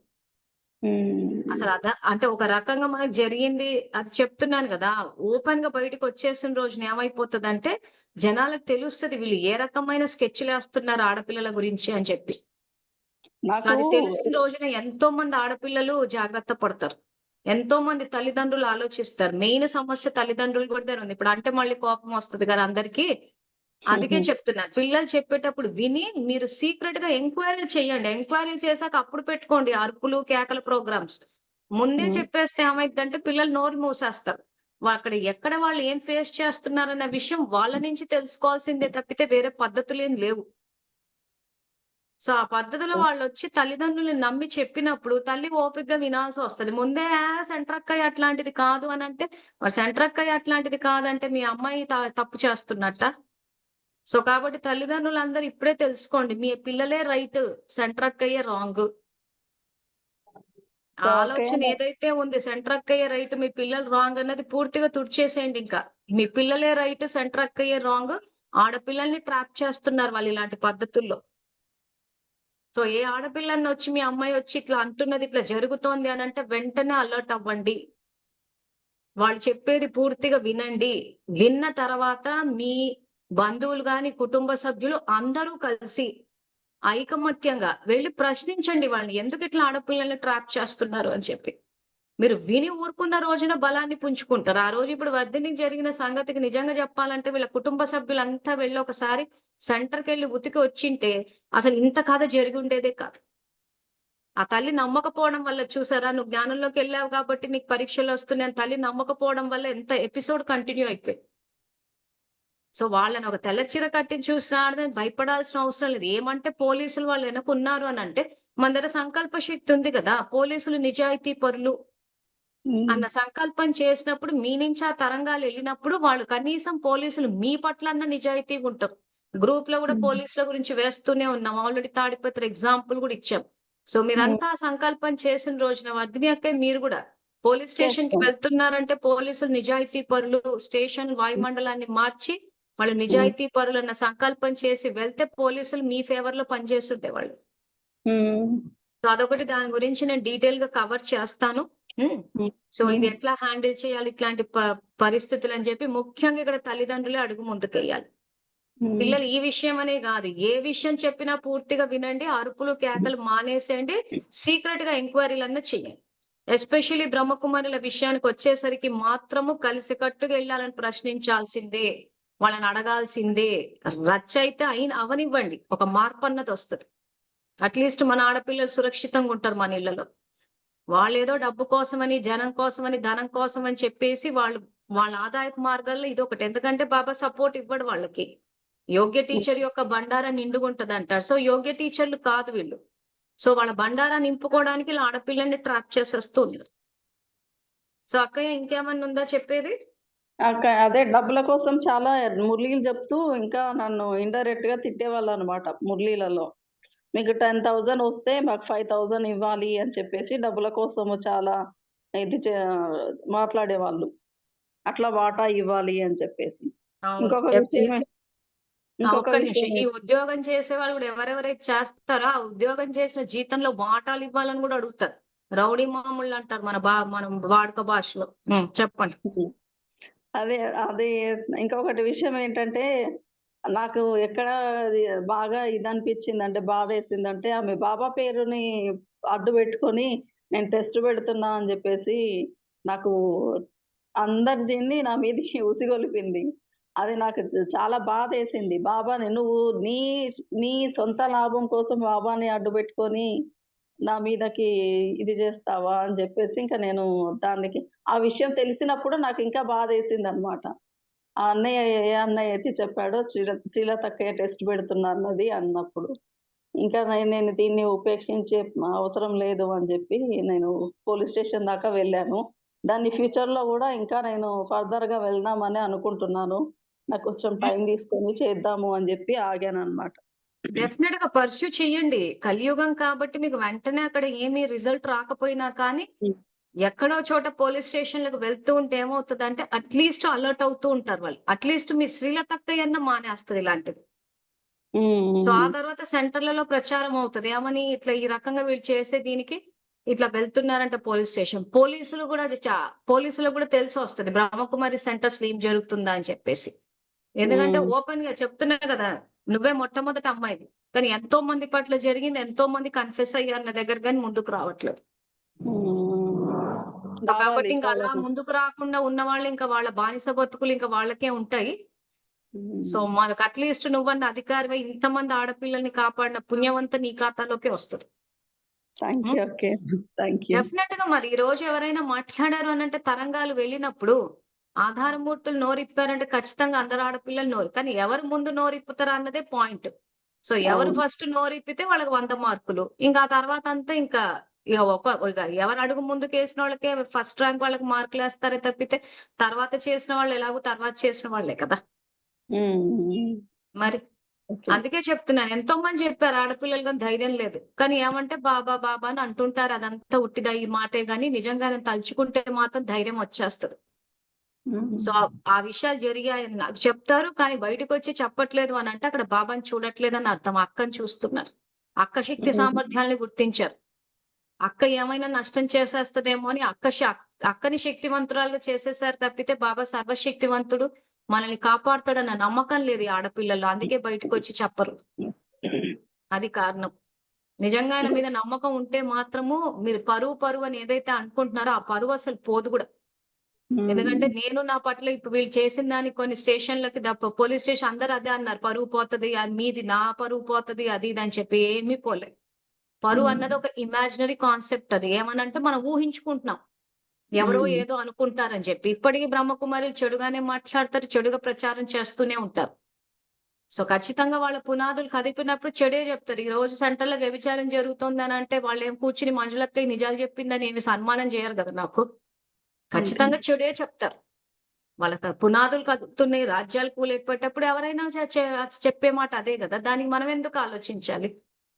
హ్మ్. అంటే ఒక రకంగా మనకు జరిగింది అది చెప్తున్నాను గదా! ఓపెన్‌గా బయటకొచ్చేసిన రోజున ఏమైపోతదంటే, జనాలకు తెలుస్తది వీళ్ళు ఏ రకమైన స్కెచ్‌లేస్తున్నారు ఆడపిల్లల గురించి అని చెప్పి. నాకు అది తెలిసిన రోజున ఎంతో మంది ఆడపిల్లలు జాగ్రత్త పడతారు. ఎంతో మంది తల్లిదండ్రులు ఆలోచిస్తారు. మెయిన్ సమస్య తల్లిదండ్రులు కూడా ఉంది. ఇప్పుడు అంటే మళ్ళీ కోపం వస్తది కదా అందరికి. అందుకే చెప్తున్నా. పిల్లలు చెప్పేటప్పుడు విని మీరు సీక్రెట్‌గా ఎంక్వైరీలు చేయండి. ఎంక్వైరీలు చేసాక అప్పుడు పెట్టుకోండి అరుపులు, కేకల ప్రోగ్రామ్స్. ముందే హ్మ్. చెప్పేస్తే ఏమైద్దంటే పిల్లలు నోరు మూసేస్తారు. ఎక్కడ వాళ్ళు ఏం ఫేస్ చేస్తున్నారన్న విషయం వాళ్ళ నుంచి తెలుసుకోవాల్సిందే తప్పితే వేరే పద్ధతులేం లేవు. సో, ఆ పద్ధతిలో వాళ్ళొచ్చి తల్లిదండ్రులని నమ్మి చెప్పినప్పుడు తల్లి ఓపికగా వినాల్సొస్తది. ముందే సెంట్రక్కయ్య అట్లాంటిది కాదు అనంటే, మరి సెంట్రక్కయ్య అట్లాంటిది కాదంటే మీ అమ్మాయి తప్పు చేస్తున్నట్టా? సో, కాబట్టి తల్లిదండ్రులందరూ ఇప్పుడే తెలుసుకోండి. మీ పిల్లలే రైటు. సెంట్రక్కయ్యే రాంగు. ఆ ఓకే. ఆలోచన ఏదైతే ఉంది సెంట్రక్కయ్యే రైట్, మీ పిల్లలు రాంగ్ అన్నది పూర్తిగా తుడిచేసేయండి ఇంకా. మీ పిల్లలే రైట్, సెంట్రక్కయ్యే రాంగ్. ఆడపిల్లల్ని ట్రాప్ చేస్తున్నారు వాళ్ళు ఇలాంటి పద్ధతుల్లో. సో, ఏ ఆడపిల్లన్నొచ్చి మీ అమ్మాయొచ్చి ఇట్లా అంటున్నది, ఇట్లా జరుగుతోంది అనంటే వెంటనే అలర్ట్ అవ్వండి. వాళ్ళు చెప్పేది పూర్తిగా వినండి. విన్న తర్వాత మీ బంధువులు గాని, కుటుంబ సభ్యులు అందరూ కలిసి ఐకమత్యంగా వెళ్లి ప్రశ్నించండి వాళ్ళని. ఎందుకిట్లా ఆడపిల్లల్ని ట్రాప్ చేస్తున్నారు అని చెప్పి. మీరు విని ఊరుకున్న రోజున బలాన్ని పుంజుకుంటారు. ఆ రోజు ఇప్పుడు వర్ధినికి జరిగిన సంగతికి నిజంగా చెప్పాలంటే వీళ్ళ కుటుంబ సభ్యులంతా వెళ్లి ఒకసారి సెంటర్‌కెళ్లి ఉతికి వచ్చింటే అసలు ఇంత కథ జరిగుండేదే కాదు. ఆ తల్లి నమ్మకపోవడం వల్ల చూసారా నువ్వు జ్ఞానంలోకెళ్ళావు కాబట్టి నీకు పరీక్షలొస్తున్నాయని తల్లి నమ్మకపోవడం వల్ల ఎంత ఎపిసోడ్ కంటిన్యూ అయిపోయింది. సో, వాళ్ళని ఒక తెల్ల చీర కట్టి చూసినాడని భయపడాల్సిన అవసరం లేదు. ఏమంటే పోలీసులు వాళ్ళు వెనకున్నారు అనంటే మన దగ్గర సంకల్ప శక్తి ఉంది గదా! పోలీసులు నిజాయితీ పరులు హ్మ్. అన్న సంకల్పం చేసినప్పుడు మీ నుంచి ఆ తరంగాలెళ్ళినప్పుడు వాళ్ళు కనీసం పోలీసులు మీ పట్లన్నా నిజాయితీగుంటారు. గ్రూప్‌లో గూడా హ్మ్. పోలీసుల గురించి వేస్తూనే ఉన్నాం. ఆల్రెడీ తాడిపత్రి ఎగ్జాంపుల్ గూడా ఇచ్చాం. సో, హ్మ్. మీరంతా ఆ సంకల్పం చేసిన రోజున వర్ధిని అక్కయ్య మీరు గూడా పోలీస్ స్టేషన్‌కి చేస్తాం. వెళ్తున్నారంటే పోలీసులు నిజాయితీ పరులు స్టేషన్ వాయుమండలాన్ని మార్చి వాళ్ళు నిజాయితీ పరులన్న సంకల్పం చేసి వెళ్తే పోలీసులు మీ ఫేవర్ లో పనిచేస్తుంటే వాళ్ళు. సో అదొకటి, దాని గురించి నేను డీటెయిల్ గా కవర్ చేస్తాను. సో ఇది ఎట్లా హ్యాండిల్ చేయాలి ఇట్లాంటి పరిస్థితులు అని చెప్పి ముఖ్యంగా ఇక్కడ తల్లిదండ్రులే అడుగు ముందుకెయ్యాలి. పిల్లలు ఈ విషయం అనే కాదు, ఏ విషయం చెప్పినా పూర్తిగా వినండి, అరుపులు కేకలు మానేసేయండి, సీక్రెట్ గా ఎంక్వైరీలన్నా చెయ్యండి. ఎస్పెషల్లీ బ్రహ్మకుమారుల విషయానికి వచ్చేసరికి మాత్రము కలిసికట్టుగా వెళ్ళాలని ప్రశ్నించాల్సిందే, వాళ్ళని అడగాల్సిందే. రచ్చ అయితే అవనివ్వండి, ఒక మార్పు అన్నది వస్తుంది. అట్లీస్ట్ మన ఆడపిల్లలు సురక్షితంగా ఉంటారు మన ఇళ్లలో. వాళ్ళు ఏదో డబ్బు కోసమని, జనం కోసమని, ధనం కోసం అని చెప్పేసి వాళ్ళ ఆదాయపు మార్గాల్లో ఇది ఒకటి. ఎందుకంటే బాబా సపోర్ట్ ఇవ్వడు వాళ్ళకి. యోగ్య టీచర్ యొక్క బండారా నిండుగుంటది అంటారు. సో యోగ్య టీచర్లు కాదు వీళ్ళు. సో వాళ్ళ బండారా నింపుకోవడానికి ఇలా ఆడపిల్లల్ని ట్రాప్ చేసేస్తుంది. సో అక్కయ్య ఇంకేమన్నా ఉందా చెప్పేది? అదే డబ్బుల కోసం చాలా మురళీలు చెప్తూ ఇంకా నన్ను ఇండైరెక్ట్ గా తిట్టేవాళ్ళు అనమాట. మురళీలలో మీకు 10,000 వస్తే మాకు 5,000 ఇవ్వాలి అని చెప్పేసి డబ్బుల కోసము చాలా ఇది మాట్లాడేవాళ్ళు. అట్లా వాటా ఇవ్వాలి అని చెప్పేసి. ఇంకొక విషయం ఒక్క నిమిషం, ఈ ఉద్యోగం చేసే వాళ్ళు కూడా ఎవరెవరైతే చేస్తారో ఆ ఉద్యోగం చేసిన జీతంలో వాటాలు ఇవ్వాలని కూడా అడుగుతారు. రౌడీ మామూళ్ళు అంటారు మనం వాడుక భాషలో. చెప్పండి. అదే అదే ఇంకొకటి విషయం ఏంటంటే, నాకు ఎక్కడ బాగా ఇది అనిపించింది అంటే, బాధ వేసిందంటే, ఆమె బాబా పేరుని అడ్డు పెట్టుకొని నేను టెస్ట్ పెడుతున్నా అని చెప్పేసి నాకు అందరి దీన్ని నా మీదకి ఉసిగొలిపింది. అది నాకు చాలా బాధ వేసింది. బాబాని నువ్వు నీ సొంత లాభం కోసం బాబాని అడ్డు పెట్టుకొని నా మీదకి ఇది చేస్తావా అని చెప్పేసి ఇంకా నేను దానికి ఆ విషయం తెలిసినప్పుడు నాకు ఇంకా బాధ వేసింది అనమాట. ఆ అన్నయ్య ఏ అన్నయ్య అయితే చెప్పాడో శ్రీలతక్కయ్య టెస్ట్ పెడుతున్నా అన్నది అన్నప్పుడు ఇంకా నేను దీన్ని ఉపేక్షించే అవసరం లేదు అని చెప్పి నేను పోలీస్ స్టేషన్ దాకా వెళ్ళాను. దాన్ని ఫ్యూచర్ లో కూడా ఇంకా నేను ఫర్దర్ గా వెళ్దామని అనుకుంటున్నాను. నాకు కొంచెం టైం తీసుకొని చేద్దాము అని చెప్పి ఆగాను అనమాట. డెఫినెట్ గా పర్స్యూ చెయ్యండి. కలియుగం కాబట్టి మీకు వెంటనే అక్కడ ఏమీ రిజల్ట్ రాకపోయినా కానీ ఎక్కడో చోట పోలీస్ స్టేషన్లకు వెళ్తూ ఉంటే ఏమవుతుంది అంటే అట్లీస్ట్ అలర్ట్ అవుతూ ఉంటారు వాళ్ళు. అట్లీస్ట్ మీ శ్రీలతక్కయ్యన్న మానేస్తుంది ఇలాంటివి. సో ఆ తర్వాత సెంటర్లలో ప్రచారం అవుతుంది ఏమని, ఇట్లా ఈ రకంగా వీళ్ళు చేసే దీనికి ఇట్లా వెళ్తున్నారంట పోలీస్ స్టేషన్. పోలీసులకు కూడా తెలిసి వస్తుంది బ్రహ్మకుమారి సెంటర్స్ ఏం జరుగుతుందా అని చెప్పేసి. ఎందుకంటే ఓపెన్ గా చెప్తున్నా కదా, నువ్వే మొట్టమొదటి అమ్మాయివి, కానీ ఎంతో మంది పట్ల జరిగింది, ఎంతో మంది కన్ఫెస్ అయ్యారు నా దగ్గర, కానీ ముందుకు రావట్లేదు. కాబట్టి ఇంకా అలా ముందుకు రాకుండా ఉన్న వాళ్ళు ఇంకా వాళ్ళ బానిస బతుకులు ఇంకా వాళ్ళకే ఉంటాయి. సో మనకు అట్లీస్ట్ నువ్వన్న అధికారిగా ఇంతమంది ఆడపిల్లల్ని కాపాడిన పుణ్యవంత నీ ఖాతాలోకే వస్తుంది. డెఫినెట్ గా మరి ఈ రోజు ఎవరైనా మాట్లాడారు అని అంటే తరంగాలు వెళ్ళినప్పుడు ఆధారమూర్తులు నోరిప్పారంటే ఖచ్చితంగా అందరు ఆడపిల్లలు నోరు, కానీ ఎవరు ముందు నోరిప్పుతారా అన్నదే పాయింట్. సో ఎవరు ఫస్ట్ నోరిప్పితే వాళ్ళకి 100 మార్కులు, ఇంకా ఆ తర్వాత అంతా ఇంకా ఎవరు అడుగు ముందుకు వేసిన వాళ్ళకే ఫస్ట్ ర్యాంక్ వాళ్ళకి మార్కులు వేస్తారే తప్పితే తర్వాత చేసిన వాళ్ళు ఎలాగో తర్వాత చేసిన వాళ్ళే కదా మరి. అందుకే చెప్తున్నాను, ఎంతో మంది చెప్పారు ఆడపిల్లలు కానీ ధైర్యం లేదు, కానీ ఏమంటే బాబా బాబా అని అంటుంటారు. అదంతా ఉట్టిదా ఈ మాటే గాని నిజంగానే తలుచుకుంటే మాత్రం ధైర్యం వచ్చేస్తుంది. సో ఆ విషయాలు జరిగాయని నాకు చెప్తారు, కానీ బయటకు వచ్చి చెప్పట్లేదు అని అంటే అక్కడ బాబాని చూడట్లేదు అని అర్థం. అక్కని చూస్తున్నారు, అక్క శక్తి సామర్థ్యాన్ని గుర్తించారు. అక్క ఏమైనా నష్టం చేసేస్తదేమో అని అక్కని శక్తివంతురాలుగా చేసేసారు తప్పితే బాబా సర్వశక్తివంతుడు మనల్ని కాపాడుతాడన్న నమ్మకం లేదు ఈ ఆడపిల్లల్లో. అందుకే బయటకు వచ్చి చెప్పరు, అది కారణం. నిజంగా ఆయన మీద నమ్మకం ఉంటే మాత్రము మీరు పరువు అని ఏదైతే అనుకుంటున్నారో ఆ పరువు అసలు పోదు కూడా. ఎందుకంటే నేను నా పట్ల ఇప్పుడు వీళ్ళు చేసిన దానికి కొన్ని స్టేషన్లకి పోలీస్ స్టేషన్ అందరు అదే అన్నారు, పరువు పోతుంది, అది మీది, నా పరువు పోతుంది, అది ఇది అని చెప్పి ఏమీ పోలే. పరువు అన్నది ఒక ఇమాజినరీ కాన్సెప్ట్. అది ఏమనంటే మనం ఊహించుకుంటున్నాం, ఎవరో ఏదో అనుకుంటారని చెప్పి. ఇప్పటికీ బ్రహ్మకుమారులు చెడుగానే మాట్లాడతారు, చెడుగా ప్రచారం చేస్తూనే ఉంటారు. సో ఖచ్చితంగా వాళ్ళ పునాదులు కదిపినప్పుడు చెడే చెప్తారు. ఈ రోజు సెంటర్లో వ్యభిచారం జరుగుతుందని అంటే వాళ్ళు ఏం కూర్చుని మంజులక్కయ్య నిజాలు చెప్పిందని ఏమి సన్మానం చేయరు కదా నాకు. ఖచ్చితంగా చెడే చెప్తారు. వాళ్ళ పునాదులు కదుపుతున్నాయి, రాజ్యాలు కూలెప్పేటప్పుడు ఎవరైనా చెప్పే మాట అదే కదా. దానికి మనం ఎందుకు ఆలోచించాలి?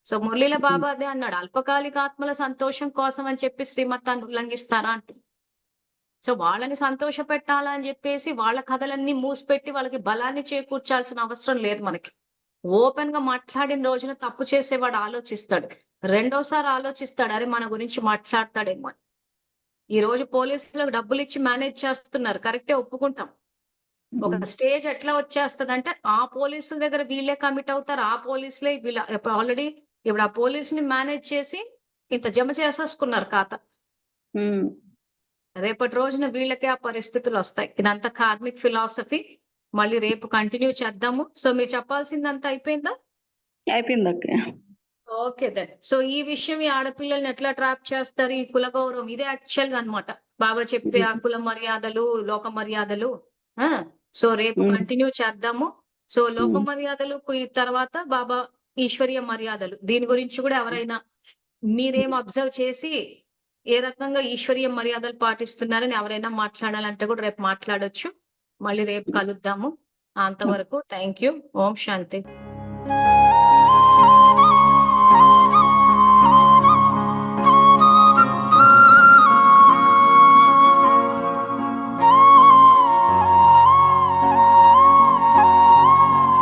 సో మురళీల బాబా అదే అన్నాడు, అల్పకాలిక ఆత్మల సంతోషం కోసం అని చెప్పి శ్రీమతాన్ని ఉల్లంఘిస్తారా అంటుంది. సో వాళ్ళని సంతోష పెట్టాలని చెప్పేసి వాళ్ళ కథలన్నీ మూసిపెట్టి వాళ్ళకి బలాన్ని చేకూర్చాల్సిన అవసరం లేదు మనకి. ఓపెన్ గా మాట్లాడిన రోజున తప్పు చేసేవాడు ఆలోచిస్తాడు. రెండోసారి ఆలోచిస్తాడు, అరే మన గురించి మాట్లాడతాడేమో అని. ఈ రోజు పోలీసులకు డబ్బులు ఇచ్చి మేనేజ్ చేస్తున్నారు, కరెక్టే, ఒప్పుకుంటాం. ఒక స్టేజ్ ఎట్లా వచ్చేస్తదంటే ఆ పోలీసుల దగ్గర వీళ్ళే కమిట్ అవుతారు, ఆ పోలీసులే వీళ్ళ ఆల్రెడీ ఇప్పుడు ఆ పోలీసుని మేనేజ్ చేసి ఇంత జమ చేసేసుకున్నారు ఖాతా. ఉమ్. రేపటి రోజున వీళ్ళకే ఆ పరిస్థితులు వస్తాయి. ఇదంతా కార్మిక్ ఫిలాసఫీ. మళ్ళీ రేపు కంటిన్యూ చేద్దాము. సో మీరు చెప్పాల్సిందంతా అయిపోయిందా? అయిపోయింది అక్క. Okay then. సో ఈ విషయం ఈ ఆడపిల్లల్ని ఎట్లా ట్రాప్ చేస్తారు, ఈ కుల గౌరవం, ఇదే యాక్చువల్ గా అన్నమాట. బాబా చెప్పే ఆ కుల మర్యాదలు, లోక మర్యాదలు. సో రేపు కంటిన్యూ చేద్దాము. సో లోక మర్యాదలు తర్వాత బాబా ఈశ్వరీయ మర్యాదలు, దీని గురించి కూడా ఎవరైనా మీరేం అబ్జర్వ్ చేసి ఏ రకంగా ఈశ్వరీయ మర్యాదలు పాటిస్తున్నారని ఎవరైనా మాట్లాడాలంటే కూడా రేపు మాట్లాడొచ్చు. మళ్ళీ రేపు కలుద్దాము. అంతవరకు థ్యాంక్ యూ. Om Shanti.